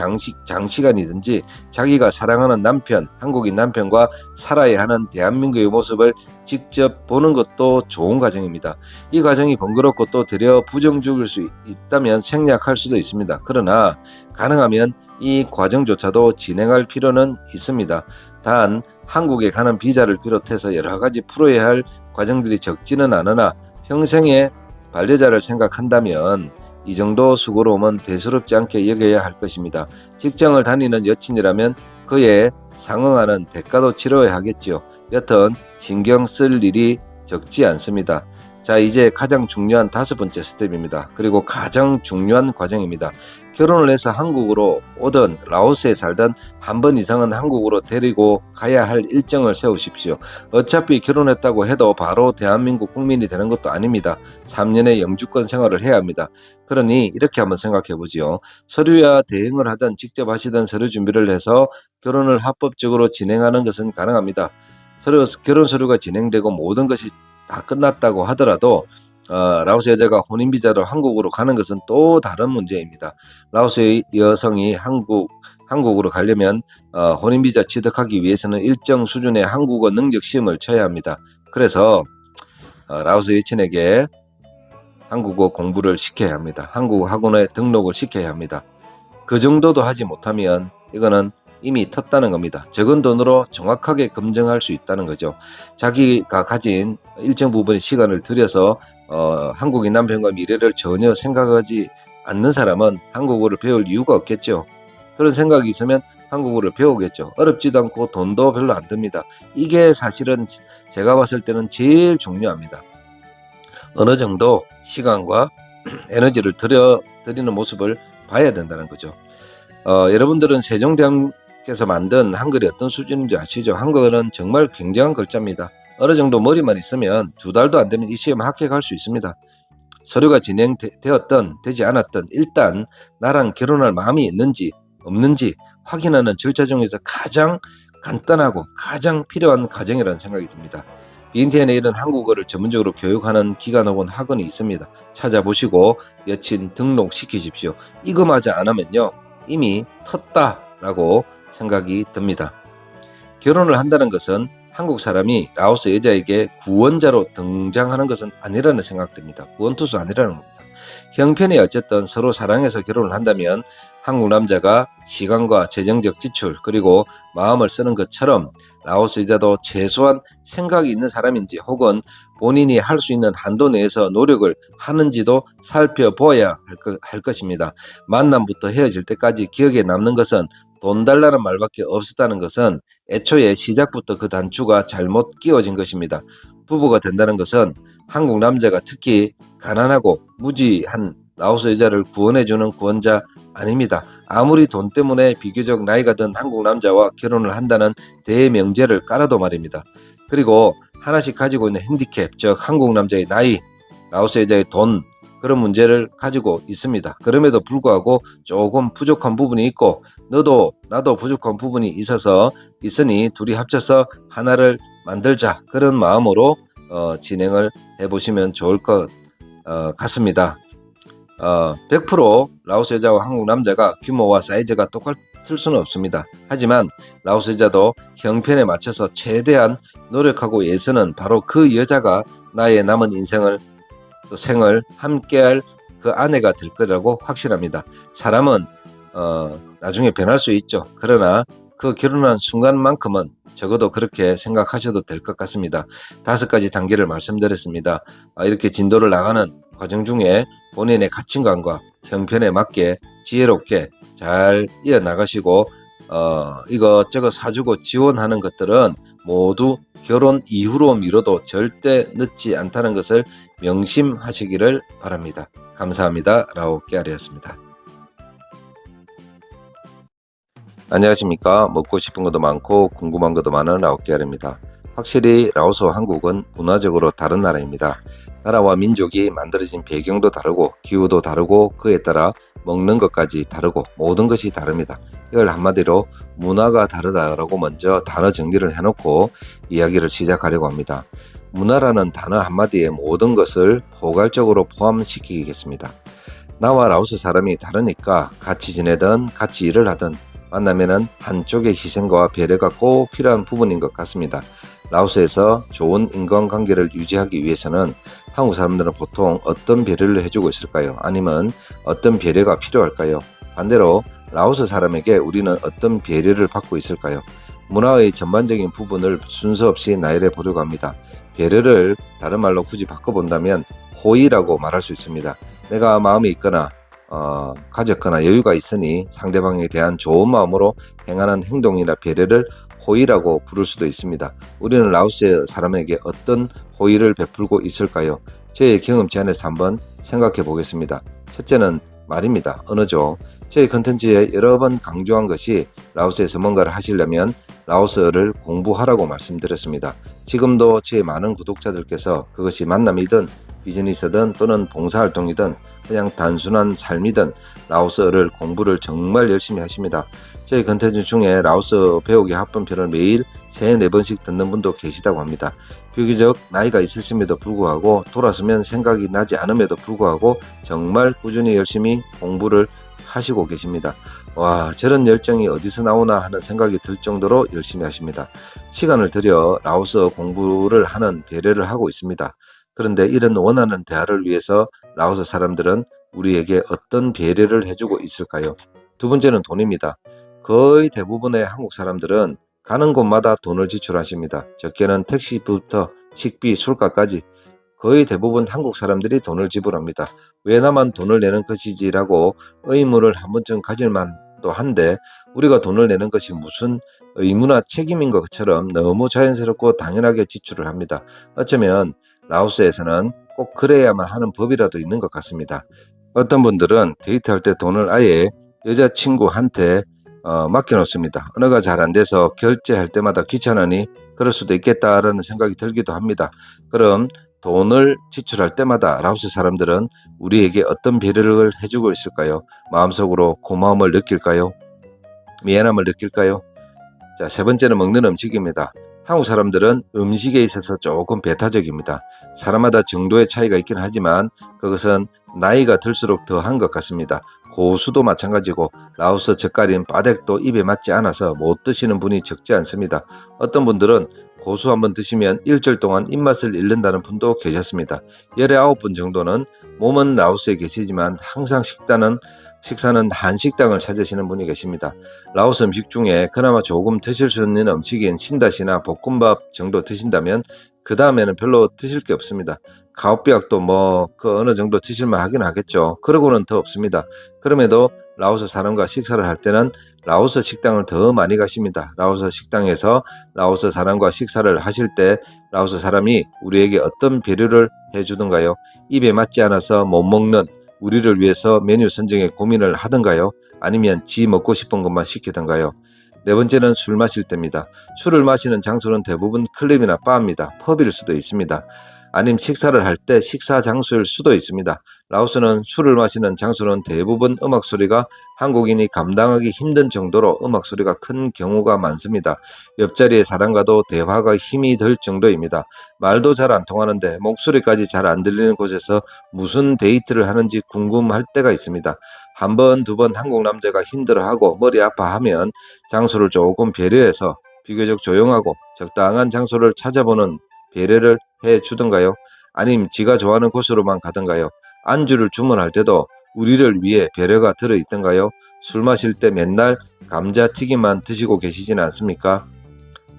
장시간이든지 자기가 사랑하는 남편, 한국인 남편과 살아야 하는 대한민국의 모습을 직접 보는 것도 좋은 과정입니다. 이 과정이 번거롭고 또 되려 부정적일 수 있다면 생략할 수도 있습니다. 그러나 가능하면 이 과정조차도 진행할 필요는 있습니다. 단 한국에 가는 비자를 비롯해서 여러 가지 풀어야 할 과정들이 적지는 않으나 평생의 반려자를 생각한다면 이 정도 수고로움은 대수롭지 않게 여겨야 할 것입니다. 직장을 다니는 여친이라면 그에 상응하는 대가도 치러야 하겠지요. 여튼 신경 쓸 일이 적지 않습니다. 자, 이제 가장 중요한 5번째 스텝입니다. 그리고 가장 중요한 과정입니다. 결혼을 해서 한국으로 오든 라오스에 살든 한 번 이상은 한국으로 데리고 가야 할 일정을 세우십시오. 어차피 결혼했다고 해도 바로 대한민국 국민이 되는 것도 아닙니다. 3년의 영주권 생활을 해야 합니다. 그러니 이렇게 한번 생각해 보지요. 서류야 대행을 하든 직접 하시든 서류 준비를 해서 결혼을 합법적으로 진행하는 것은 가능합니다. 결혼 서류가 진행되고 모든 것이 다 끝났다고 하더라도 라오스 여자가 혼인비자로 한국으로 가는 것은 또 다른 문제입니다. 라오스의 여성이 한국으로 가려면 혼인비자 취득하기 위해서는 일정 수준의 한국어 능력 시험을 쳐야 합니다. 그래서 라오스 여친에게 한국어 공부를 시켜야 합니다. 한국어 학원에 등록을 시켜야 합니다. 그 정도도 하지 못하면 이거는 이미 텄다는 겁니다. 적은 돈으로 정확하게 검증할 수 있다는 거죠. 자기가 가진 일정 부분의 시간을 들여서 한국인 남편과 미래를 전혀 생각하지 않는 사람은 한국어를 배울 이유가 없겠죠. 그런 생각이 있으면 한국어를 배우겠죠. 어렵지도 않고 돈도 별로 안 듭니다. 이게 사실은 제가 봤을 때는 제일 중요합니다. 어느 정도 시간과 에너지를 들이는 모습을 봐야 된다는 거죠. 여러분들은 세종대왕께서 만든 한글이 어떤 수준인지 아시죠? 한글은 정말 굉장한 글자입니다. 어느 정도 머리만 있으면 2달도 안 되면 이 시험에 합격할 수 있습니다. 서류가 진행되었든 되지 않았든 일단 나랑 결혼할 마음이 있는지 없는지 확인하는 절차 중에서 가장 간단하고 가장 필요한 과정이라는 생각이 듭니다. BNTN에 이런 한국어를 전문적으로 교육하는 기관 혹은 학원이 있습니다. 찾아보시고 여친 등록시키십시오. 이거마저 안 하면요 이미 텄다라고 생각이 듭니다. 결혼을 한다는 것은 한국 사람이 라오스 여자에게 구원자로 등장하는 것은 아니라는 생각됩니다. 구원투수 아니라는 겁니다. 형편이 어쨌든 서로 사랑해서 결혼을 한다면 한국 남자가 시간과 재정적 지출 그리고 마음을 쓰는 것처럼 라오스 여자도 최소한 생각이 있는 사람인지 혹은 본인이 할 수 있는 한도 내에서 노력을 하는지도 살펴보아야 할 것입니다. 만남부터 헤어질 때까지 기억에 남는 것은 돈 달라는 말밖에 없었다는 것은 애초에 시작부터 그 단추가 잘못 끼워진 것입니다. 부부가 된다는 것은 한국 남자가 특히 가난하고 무지한 라오스 여자를 구원해주는 구원자 아닙니다. 아무리 돈 때문에 비교적 나이가 든 한국 남자와 결혼을 한다는 대명제를 깔아도 말입니다. 그리고 하나씩 가지고 있는 핸디캡, 즉 한국 남자의 나이, 라오스 여자의 돈, 그런 문제를 가지고 있습니다. 그럼에도 불구하고 조금 부족한 부분이 있고 나도 부족한 부분이 있으니 둘이 합쳐서 하나를 만들자, 그런 마음으로 진행을 해보시면 좋을 것 같습니다. 100% 라오스 여자와 한국 남자가 규모와 사이즈가 똑같을 수는 없습니다. 하지만 라오스 여자도 형편에 맞춰서 최대한 노력하고 애쓰는 바로 그 여자가 나의 남은 생을 함께할 그 아내가 될 거라고 확신합니다. 사람은 나중에 변할 수 있죠. 그러나 그 결혼한 순간만큼은 적어도 그렇게 생각하셔도 될 것 같습니다. 5가지 단계를 말씀드렸습니다. 이렇게 진도를 나가는 과정 중에 본인의 가치관과 형편에 맞게 지혜롭게 잘 이어나가시고 이것저것 사주고 지원하는 것들은 모두 결혼 이후로 미뤄도 절대 늦지 않다는 것을 명심하시기를 바랍니다. 감사합니다. 라오 깨알이었습니다. 안녕하십니까. 먹고 싶은 것도 많고 궁금한 것도 많은 라오 깨알입니다. 확실히 라오스와 한국은 문화적으로 다른 나라입니다. 나라와 민족이 만들어진 배경도 다르고 기후도 다르고 그에 따라 먹는 것까지 다르고 모든 것이 다릅니다. 이걸 한마디로 문화가 다르다라고 먼저 단어 정리를 해놓고 이야기를 시작하려고 합니다. 문화라는 단어 한마디에 모든 것을 포괄적으로 포함시키겠습니다. 나와 라오스 사람이 다르니까 같이 지내든 같이 일을 하든 만나면은 한쪽의 희생과 배려가 꼭 필요한 부분인 것 같습니다. 라오스에서 좋은 인간관계를 유지하기 위해서는 한국 사람들은 보통 어떤 배려를 해주고 있을까요? 아니면 어떤 배려가 필요할까요? 반대로 라오스 사람에게 우리는 어떤 배려를 받고 있을까요? 문화의 전반적인 부분을 순서 없이 나열해 보려고 합니다. 배려를 다른 말로 굳이 바꿔본다면 호의라고 말할 수 있습니다. 내가 마음이 있거나 가졌거나 여유가 있으니 상대방에 대한 좋은 마음으로 행하는 행동이나 배려를 호의라고 부를 수도 있습니다. 우리는 라오스의 사람에게 어떤 호의를 베풀고 있을까요? 저의 경험치 안에서 한번 생각해 보겠습니다. 첫째는 말입니다. 언어죠. 저희 컨텐츠에 여러 번 강조한 것이 라오스에서 뭔가를 하시려면 라오스어를 공부하라고 말씀드렸습니다. 지금도 제 많은 구독자들께서 그것이 만남이든 비즈니스든 또는 봉사활동이든 그냥 단순한 삶이든 라오스어를 공부를 정말 열심히 하십니다. 저희 컨텐츠 중에 라오스어 배우기 학번편을 매일 3-4번씩 듣는 분도 계시다고 합니다. 비교적 나이가 있으심에도 불구하고 돌아서면 생각이 나지 않음에도 불구하고 정말 꾸준히 열심히 공부를 하시고 계십니다. 와, 저런 열정이 어디서 나오나 하는 생각이 들 정도로 열심히 하십니다. 시간을 들여 라오스어 공부를 하는 배려를 하고 있습니다. 그런데 이런 원하는 대화를 위해서 라오스 사람들은 우리에게 어떤 배려를 해주고 있을까요? 두 번째는 돈입니다. 거의 대부분의 한국 사람들은 가는 곳마다 돈을 지출하십니다. 적게는 택시부터 식비, 술가까지 거의 대부분 한국 사람들이 돈을 지불합니다. 왜 나만 돈을 내는 것이지라고 의문을 한 번쯤 가질 만도 한데 우리가 돈을 내는 것이 무슨 의무나 책임인 것처럼 너무 자연스럽고 당연하게 지출을 합니다. 어쩌면 라오스에서는 꼭 그래야만 하는 법이라도 있는 것 같습니다. 어떤 분들은 데이트할 때 돈을 아예 여자친구한테 맡겨놓습니다. 언어가 잘 안 돼서 결제할 때마다 귀찮으니 그럴 수도 있겠다라는 생각이 들기도 합니다. 그럼 돈을 지출할 때마다 라오스 사람들은 우리에게 어떤 배려를 해주고 있을까요? 마음속으로 고마움을 느낄까요? 미안함을 느낄까요? 자, 세 번째는 먹는 음식입니다. 한국 사람들은 음식에 있어서 조금 배타적입니다. 사람마다 정도의 차이가 있긴 하지만 그것은 나이가 들수록 더한 것 같습니다. 고수도 마찬가지고 라오스 젓갈인 빠덱도 입에 맞지 않아서 못 드시는 분이 적지 않습니다. 어떤 분들은 고수 한번 드시면 일주일 동안 입맛을 잃는다는 분도 계셨습니다. 열에 9분 정도는 몸은 라오스에 계시지만 항상 식사는 한식당을 찾으시는 분이 계십니다. 라오스 음식 중에 그나마 조금 드실 수 있는 음식인 신다시나 볶음밥 정도 드신다면 그 다음에는 별로 드실 게 없습니다. 가오삐약도 그 어느 정도 드실만 하긴 하겠죠. 그러고는 더 없습니다. 그럼에도 라오스 사람과 식사를 할 때는 라오스 식당을 더 많이 가십니다. 라오스 식당에서 라오스 사람과 식사를 하실 때 라오스 사람이 우리에게 어떤 배려를 해주던가요? 입에 맞지 않아서 못 먹는 우리를 위해서 메뉴 선정에 고민을 하던가요? 아니면 지 먹고 싶은 것만 시키던가요? 네 번째는 술 마실 때입니다. 술을 마시는 장소는 대부분 클럽이나 바입니다. 펍일 수도 있습니다. 아니면 식사를 할 때 식사 장소일 수도 있습니다. 라오스는 술을 마시는 장소는 대부분 음악 소리가 한국인이 감당하기 힘든 정도로 음악 소리가 큰 경우가 많습니다. 옆자리의 사람과도 대화가 힘이 들 정도입니다. 말도 잘 안 통하는데 목소리까지 잘 안 들리는 곳에서 무슨 데이트를 하는지 궁금할 때가 있습니다. 한 번, 두 번 한국 남자가 힘들어하고 머리 아파하면 장소를 조금 배려해서 비교적 조용하고 적당한 장소를 찾아보는 배려를 해 주던가요? 아님 지가 좋아하는 곳으로만 가던가요? 안주를 주문할 때도 우리를 위해 배려가 들어있던가요? 술 마실 때 맨날 감자튀김만 드시고 계시지는 않습니까?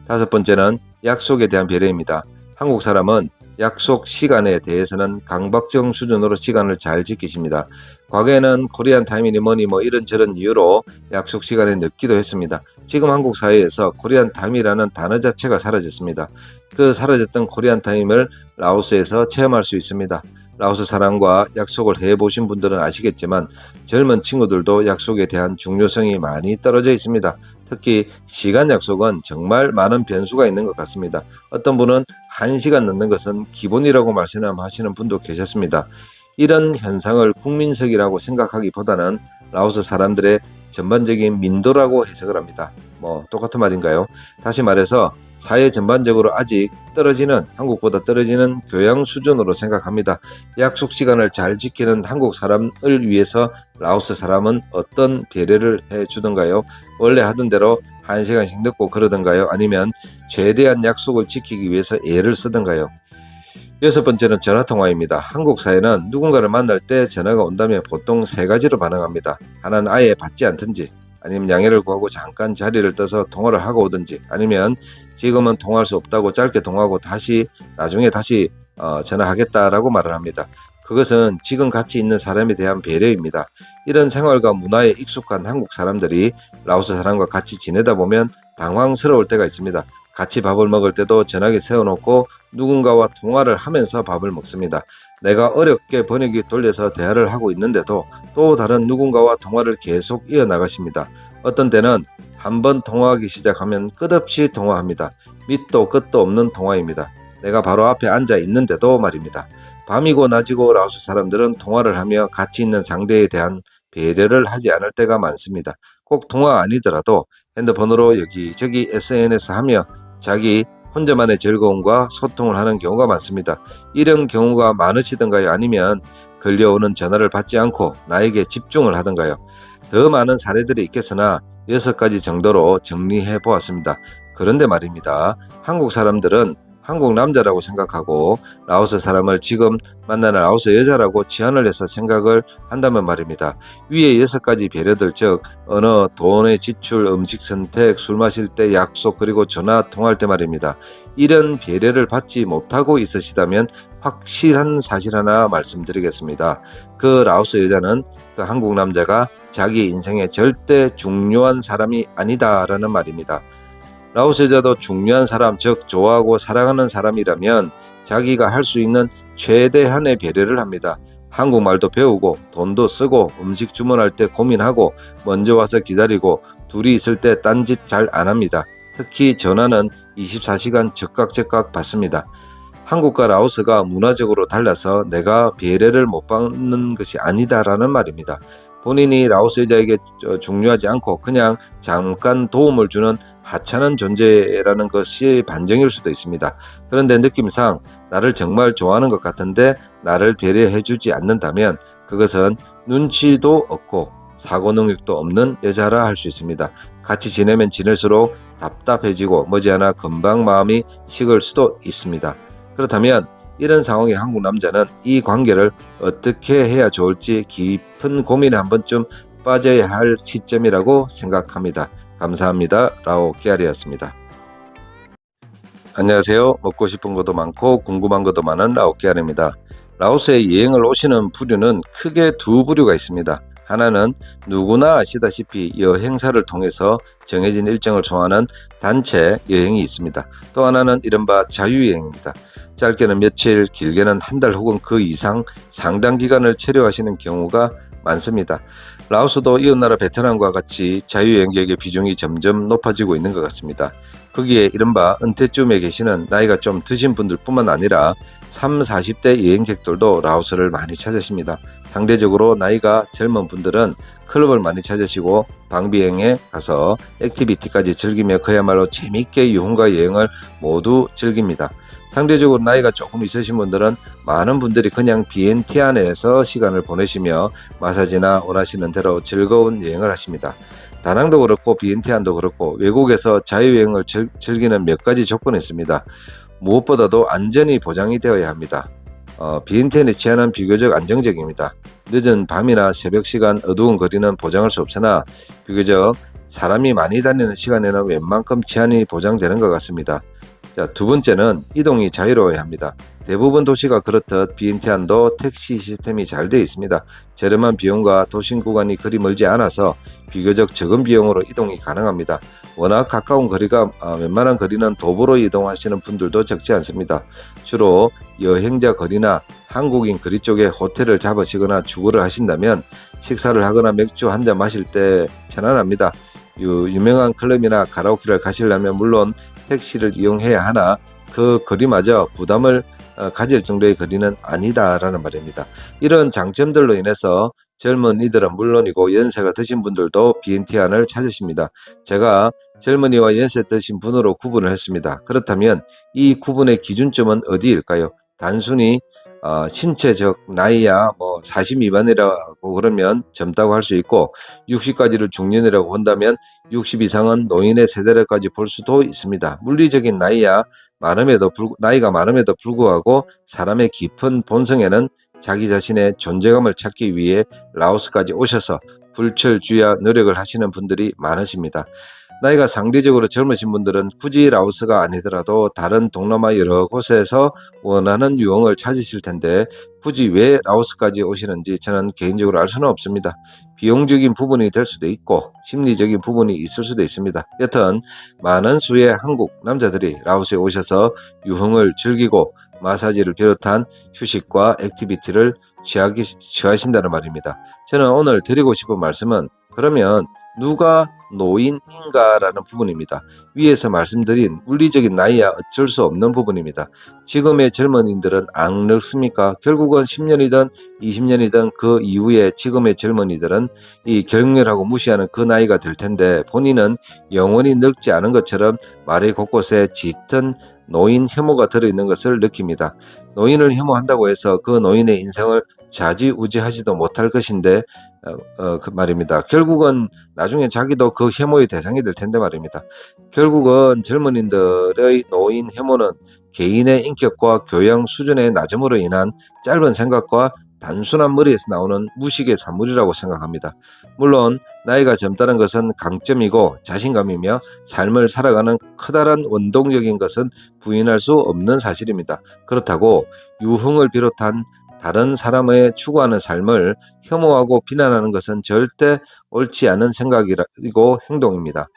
다섯 번째는 약속에 대한 배려입니다. 한국 사람은 약속 시간에 대해서는 강박증 수준으로 시간을 잘 지키십니다. 과거에는 코리안 타임이니 뭐니 이런저런 이유로 약속 시간에 늦기도 했습니다. 지금 한국 사회에서 코리안 타임이라는 단어 자체가 사라졌습니다. 그 사라졌던 코리안 타임을 라오스에서 체험할 수 있습니다. 라오스 사람과 약속을 해보신 분들은 아시겠지만 젊은 친구들도 약속에 대한 중요성이 많이 떨어져 있습니다. 특히 시간 약속은 정말 많은 변수가 있는 것 같습니다. 어떤 분은 1시간 늦는 것은 기본이라고 말씀하시는 분도 계셨습니다. 이런 현상을 국민성이라고 생각하기보다는 라오스 사람들의 전반적인 민도라고 해석을 합니다. 똑같은 말인가요? 다시 말해서 사회 전반적으로 아직 한국보다 떨어지는 교양 수준으로 생각합니다. 약속 시간을 잘 지키는 한국 사람을 위해서 라오스 사람은 어떤 배려를 해주던가요? 원래 하던 대로 1시간씩 늦고 그러던가요? 아니면 최대한 약속을 지키기 위해서 애를 쓰던가요? 여섯 번째는 전화통화입니다. 한국 사회는 누군가를 만날 때 전화가 온다면 보통 3가지로 반응합니다. 하나는 아예 받지 않든지, 아니면 양해를 구하고 잠깐 자리를 떠서 통화를 하고 오든지, 아니면 지금은 통화할 수 없다고 짧게 통화하고 나중에 다시 전화하겠다라고 말을 합니다. 그것은 지금 같이 있는 사람에 대한 배려입니다. 이런 생활과 문화에 익숙한 한국 사람들이 라오스 사람과 같이 지내다 보면 당황스러울 때가 있습니다. 같이 밥을 먹을 때도 전화기 세워놓고 누군가와 통화를 하면서 밥을 먹습니다. 내가 어렵게 번역기 돌려서 대화를 하고 있는데도 또 다른 누군가와 통화를 계속 이어나가십니다. 어떤 때는 한번 통화하기 시작하면 끝없이 통화합니다. 밑도 끝도 없는 통화입니다. 내가 바로 앞에 앉아 있는데도 말입니다. 밤이고 낮이고 라오스 사람들은 통화를 하며 같이 있는 상대에 대한 배려를 하지 않을 때가 많습니다. 꼭 통화 아니더라도 핸드폰으로 여기저기 SNS 하며 자기 혼자만의 즐거움과 소통을 하는 경우가 많습니다. 이런 경우가 많으시던가요? 아니면 걸려오는 전화를 받지 않고 나에게 집중을 하던가요? 더 많은 사례들이 있겠으나 6가지 정도로 정리해 보았습니다. 그런데 말입니다. 한국 사람들은 한국 남자라고 생각하고 라오스 사람을 지금 만나는 라오스 여자라고 치환을 해서 생각을 한다면 말입니다. 위에 6가지 배려들, 즉 언어, 돈의 지출, 음식 선택, 술 마실 때 약속, 그리고 전화 통화할 때 말입니다. 이런 배려를 받지 못하고 있으시다면 확실한 사실 하나 말씀드리겠습니다. 그 라오스 여자는 그 한국 남자가 자기 인생에 절대 중요한 사람이 아니다라는 말입니다. 라오스 여자도 중요한 사람, 즉 좋아하고 사랑하는 사람이라면 자기가 할 수 있는 최대한의 배려를 합니다. 한국말도 배우고 돈도 쓰고 음식 주문할 때 고민하고 먼저 와서 기다리고 둘이 있을 때 딴짓 잘 안 합니다. 특히 전화는 24시간 즉각 받습니다. 한국과 라오스가 문화적으로 달라서 내가 배려를 못 받는 것이 아니다라는 말입니다. 본인이 라오스 여자에게 중요하지 않고 그냥 잠깐 도움을 주는 하찮은 존재라는 것이 반증일 수도 있습니다. 그런데 느낌상 나를 정말 좋아하는 것 같은데 나를 배려해주지 않는다면 그것은 눈치도 없고 사고 능력도 없는 여자라 할 수 있습니다. 같이 지내면 지낼수록 답답해지고 머지않아 금방 마음이 식을 수도 있습니다. 그렇다면 이런 상황의 한국 남자는 이 관계를 어떻게 해야 좋을지 깊은 고민에 한 번쯤 빠져야 할 시점이라고 생각합니다. 감사합니다. 라오 깨알이었습니다. 안녕하세요. 먹고 싶은 것도 많고 궁금한 것도 많은 라오 깨알입니다. 라오스에 여행을 오시는 부류는 크게 두 부류가 있습니다. 하나는 누구나 아시다시피 여행사를 통해서 정해진 일정을 소화하는 단체 여행이 있습니다. 또 하나는 이른바 자유여행입니다. 짧게는 며칠, 길게는 한 달 혹은 그 이상 상당 기간을 체류하시는 경우가 많습니다. 라오스도 이웃나라 베트남과 같이 자유여행객의 비중이 점점 높아지고 있는 것 같습니다. 거기에 이른바 은퇴쯤에 계시는 나이가 좀 드신 분들 뿐만 아니라 30, 40대 여행객들도 라오스를 많이 찾으십니다. 상대적으로 나이가 젊은 분들은 클럽을 많이 찾으시고 방비행에 가서 액티비티까지 즐기며 그야말로 재미있게 유흥과 여행을 모두 즐깁니다. 상대적으로 나이가 조금 있으신 분들은 많은 분들이 그냥 BNT 안에서 시간을 보내시며 마사지나 원하시는 대로 즐거운 여행을 하십니다. 다낭도 그렇고 BNT 안도 그렇고 외국에서 자유여행을 즐기는 몇 가지 조건이 있습니다. 무엇보다도 안전이 보장이 되어야 합니다. BNTN의 치안은 비교적 안정적입니다. 늦은 밤이나 새벽 시간 어두운 거리는 보장할 수 없으나 비교적 사람이 많이 다니는 시간에는 웬만큼 치안이 보장되는 것 같습니다. 자, 두 번째는 이동이 자유로워야 합니다. 대부분 도시가 그렇듯 비엔티안도 택시 시스템이 잘 되어 있습니다. 저렴한 비용과 도심 구간이 그리 멀지 않아서 비교적 적은 비용으로 이동이 가능합니다. 워낙 가까운 거리가 웬만한 거리는 도보로 이동하시는 분들도 적지 않습니다. 주로 여행자 거리나 한국인 거리 쪽에 호텔을 잡으시거나 주거를 하신다면 식사를 하거나 맥주 한 잔 마실 때 편안합니다. 유명한 클럽이나 가라오케를 가시려면 물론 택시를 이용해야 하나 그 거리마저 부담을 가질 정도의 거리는 아니다라는 말입니다. 이런 장점들로 인해서 젊은이들은 물론이고 연세가 드신 분들도 BNT안을 찾으십니다. 제가 젊은이와 연세 드신 분으로 구분을 했습니다. 그렇다면 이 구분의 기준점은 어디일까요? 단순히 신체적 나이야 40 미만이라고 그러면 젊다고 할 수 있고 60까지를 중년이라고 본다면 60 이상은 노인의 세대라까지 볼 수도 있습니다. 물리적인 나이가 많음에도 불구하고 사람의 깊은 본성에는 자기 자신의 존재감을 찾기 위해 라오스까지 오셔서 불철주야 노력을 하시는 분들이 많으십니다. 나이가 상대적으로 젊으신 분들은 굳이 라오스가 아니더라도 다른 동남아 여러 곳에서 원하는 유흥을 찾으실 텐데 굳이 왜 라오스까지 오시는지 저는 개인적으로 알 수는 없습니다. 비용적인 부분이 될 수도 있고 심리적인 부분이 있을 수도 있습니다. 여튼 많은 수의 한국 남자들이 라오스에 오셔서 유흥을 즐기고 마사지를 비롯한 휴식과 액티비티를 취하신다는 말입니다. 저는 오늘 드리고 싶은 말씀은 그러면 누가 노인인가라는 부분입니다. 위에서 말씀드린 물리적인 나이야 어쩔 수 없는 부분입니다. 지금의 젊은이들은 안 늙습니까? 결국은 10년이든 20년이든 그 이후에 지금의 젊은이들은 이 격렬하고 무시하는 그 나이가 될 텐데 본인은 영원히 늙지 않은 것처럼 말의 곳곳에 짙은 노인 혐오가 들어있는 것을 느낍니다. 노인을 혐오한다고 해서 그 노인의 인생을 좌지우지하지도 못할 것인데 그 말입니다. 결국은 나중에 자기도 그 혐오의 대상이 될 텐데 말입니다. 결국은 젊은이들의 노인 혐오는 개인의 인격과 교양 수준의 낮음으로 인한 짧은 생각과 단순한 머리에서 나오는 무식의 산물이라고 생각합니다. 물론 나이가 젊다는 것은 강점이고 자신감이며 삶을 살아가는 커다란 원동력인 것은 부인할 수 없는 사실입니다. 그렇다고 유흥을 비롯한 다른 사람의 추구하는 삶을 혐오하고 비난하는 것은 절대 옳지 않은 생각이고 행동입니다.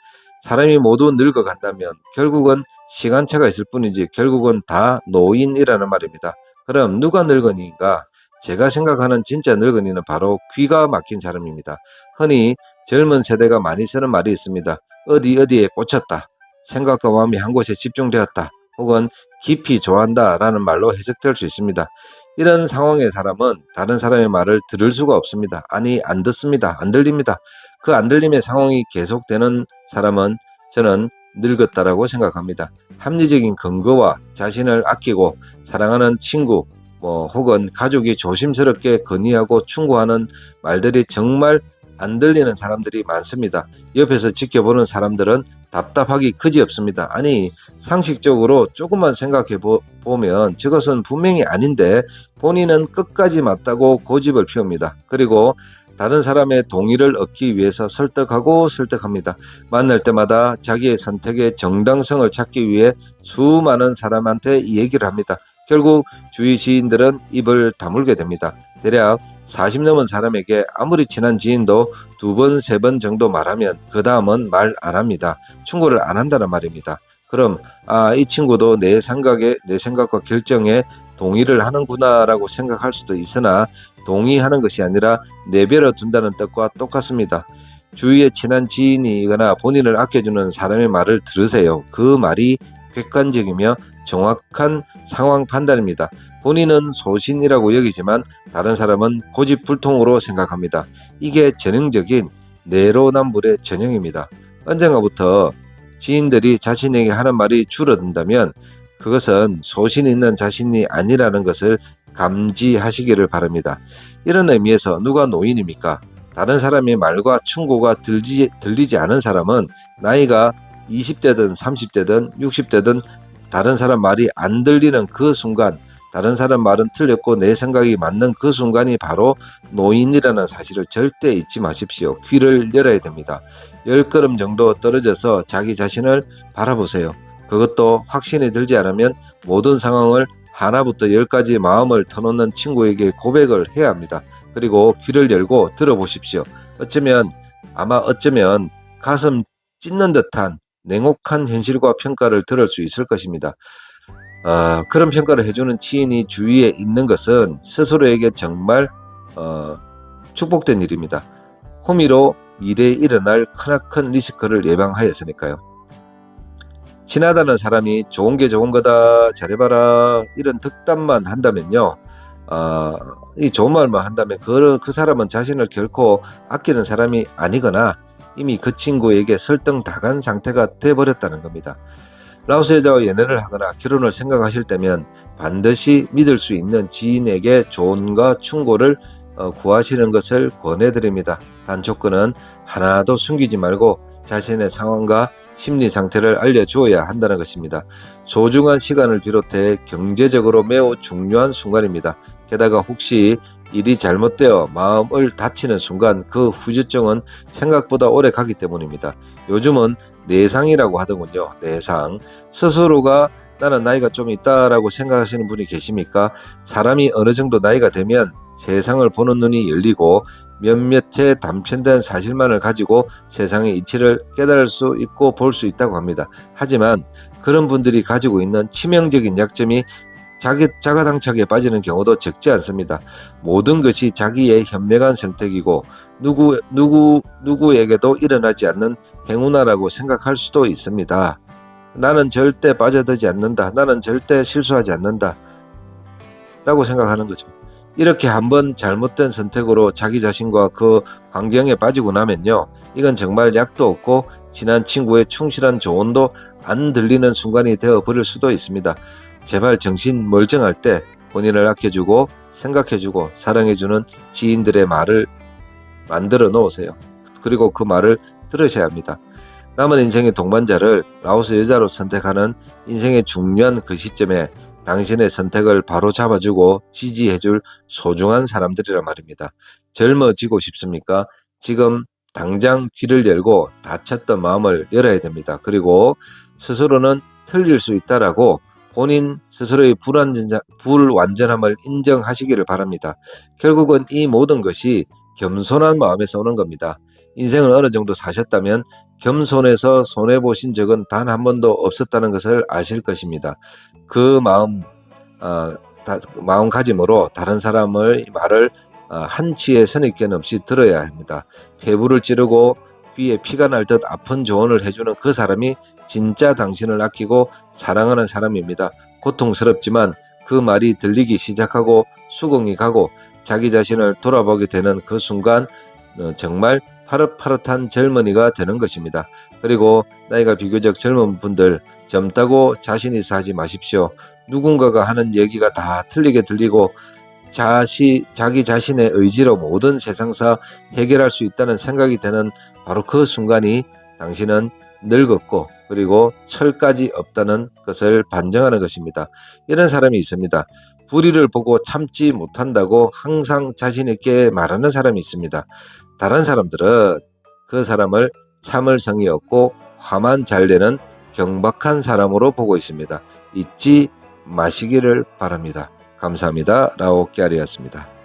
사람이 모두 늙어간다면 결국은 시간차가 있을 뿐이지 결국은 다 노인이라는 말입니다. 그럼 누가 늙은이인가? 제가 생각하는 진짜 늙은이는 바로 귀가 막힌 사람입니다. 흔히 젊은 세대가 많이 쓰는 말이 있습니다. 어디에 꽂혔다. 생각과 마음이 한 곳에 집중되었다. 혹은 깊이 좋아한다 라는 말로 해석될 수 있습니다. 이런 상황의 사람은 다른 사람의 말을 들을 수가 없습니다. 아니 안 듣습니다. 안 들립니다. 그 안 들림의 상황이 계속되는 사람은 저는 늙었다라고 생각합니다. 합리적인 근거와 자신을 아끼고 사랑하는 친구 혹은 가족이 조심스럽게 건의하고 충고하는 말들이 정말 안 들리는 사람들이 많습니다. 옆에서 지켜보는 사람들은 답답하기 그지없습니다. 아니 상식적으로 조금만 생각해 보면 저것은 분명히 아닌데 본인은 끝까지 맞다고 고집을 피웁니다. 그리고 다른 사람의 동의를 얻기 위해서 설득합니다. 만날 때마다 자기의 선택의 정당성을 찾기 위해 수많은 사람한테 이 얘기를 합니다. 결국 주위 지인들은 입을 다물게 됩니다. 대략 40 넘은 사람에게 아무리 친한 지인도 2번, 3번 정도 말하면 그 다음은 말 안 합니다. 충고를 안 한다는 말입니다. 그럼 이 친구도 내 생각과 결정에 동의를 하는구나라고 생각할 수도 있으나 동의하는 것이 아니라 내버려 둔다는 뜻과 똑같습니다. 주위에 친한 지인이거나 본인을 아껴주는 사람의 말을 들으세요. 그 말이 객관적이며 정확한 상황 판단입니다. 본인은 소신이라고 여기지만 다른 사람은 고집불통으로 생각합니다. 이게 전형적인 내로남불의 전형입니다. 언젠가부터 지인들이 자신에게 하는 말이 줄어든다면 그것은 소신 있는 자신이 아니라는 것을 감지하시기를 바랍니다. 이런 의미에서 누가 노인입니까? 다른 사람의 말과 충고가 들리지 않은 사람은 나이가 20대든 30대든 60대든 다른 사람 말이 안 들리는 그 순간, 다른 사람 말은 틀렸고 내 생각이 맞는 그 순간이 바로 노인이라는 사실을 절대 잊지 마십시오. 귀를 열어야 됩니다. 10걸음 정도 떨어져서 자기 자신을 바라보세요. 그것도 확신이 들지 않으면 모든 상황을 하나부터 10까지 마음을 터놓는 친구에게 고백을 해야 합니다. 그리고 귀를 열고 들어보십시오. 어쩌면 가슴 찢는 듯한 냉혹한 현실과 평가를 들을 수 있을 것입니다. 그런 평가를 해주는 지인이 주위에 있는 것은 스스로에게 정말 축복된 일입니다. 호미로 미래에 일어날 크나큰 리스크를 예방하였으니까요. 친하다는 사람이 좋은 게 좋은 거다, 잘해봐라 이런 덕담만 한다면요, 이 좋은 말만 한다면 그 사람은 자신을 결코 아끼는 사람이 아니거나 이미 그 친구에게 설득 당한 상태가 돼버렸다는 겁니다. 라오스 여자와 연애를 하거나 결혼을 생각하실 때면 반드시 믿을 수 있는 지인에게 조언과 충고를 구하시는 것을 권해드립니다. 단 조건은 하나도 숨기지 말고 자신의 상황과 심리 상태를 알려주어야 한다는 것입니다. 소중한 시간을 비롯해 경제적으로 매우 중요한 순간입니다. 게다가 혹시 일이 잘못되어 마음을 다치는 순간 그 후유증은 생각보다 오래 가기 때문입니다. 요즘은 내상이라고 하더군요. 내상. 스스로가 나는 나이가 좀 있다라고 생각하시는 분이 계십니까? 사람이 어느 정도 나이가 되면 세상을 보는 눈이 열리고 몇몇의 단편된 사실만을 가지고 세상의 이치를 깨달을 수 있고 볼 수 있다고 합니다. 하지만 그런 분들이 가지고 있는 치명적인 약점이 자가당착에 빠지는 경우도 적지 않습니다. 모든 것이 자기의 현명한 선택이고 누구에게도 일어나지 않는 행운아라고 생각할 수도 있습니다. 나는 절대 빠져들지 않는다. 나는 절대 실수하지 않는다. 라고 생각하는 거죠. 이렇게 한번 잘못된 선택으로 자기 자신과 그 환경에 빠지고 나면요. 이건 정말 약도 없고 친한 친구의 충실한 조언도 안 들리는 순간이 되어버릴 수도 있습니다. 제발 정신 멀쩡할 때 본인을 아껴주고 생각해주고 사랑해주는 지인들의 말을 만들어 놓으세요. 그리고 그 말을 들으셔야 합니다. 남은 인생의 동반자를 라오스 여자로 선택하는 인생의 중요한 그 시점에 당신의 선택을 바로 잡아주고 지지해줄 소중한 사람들이란 말입니다. 젊어지고 싶습니까? 지금 당장 귀를 열고 닫혔던 마음을 열어야 됩니다. 그리고 스스로는 틀릴 수 있다라고 본인 스스로의 불완전함을 인정하시기를 바랍니다. 결국은 이 모든 것이 겸손한 마음에서 오는 겁니다. 인생을 어느 정도 사셨다면 겸손해서 손해보신 적은 단 한 번도 없었다는 것을 아실 것입니다. 그 마음가짐으로 다른 사람의 말을 한치의 선입견 없이 들어야 합니다. 폐부를 찌르고 귀에 피가 날 듯 아픈 조언을 해주는 그 사람이 진짜 당신을 아끼고 사랑하는 사람입니다. 고통스럽지만 그 말이 들리기 시작하고 수긍이 가고 자기 자신을 돌아보게 되는 그 순간 정말 파릇파릇한 젊은이가 되는 것입니다. 그리고 나이가 비교적 젊은 분들 젊다고 자신 있어 하지 마십시오. 누군가가 하는 얘기가 다 틀리게 들리고 자기 자신의 의지로 모든 세상사 해결할 수 있다는 생각이 드는 바로 그 순간이 당신은 늙었고 그리고 철까지 없다는 것을 반증하는 것입니다. 이런 사람이 있습니다. 불의를 보고 참지 못한다고 항상 자신 있게 말하는 사람이 있습니다. 다른 사람들은 그 사람을 참을 성이 없고 화만 잘 내는 경박한 사람으로 보고 있습니다. 잊지 마시기를 바랍니다. 감사합니다. 라오 깨알이었습니다.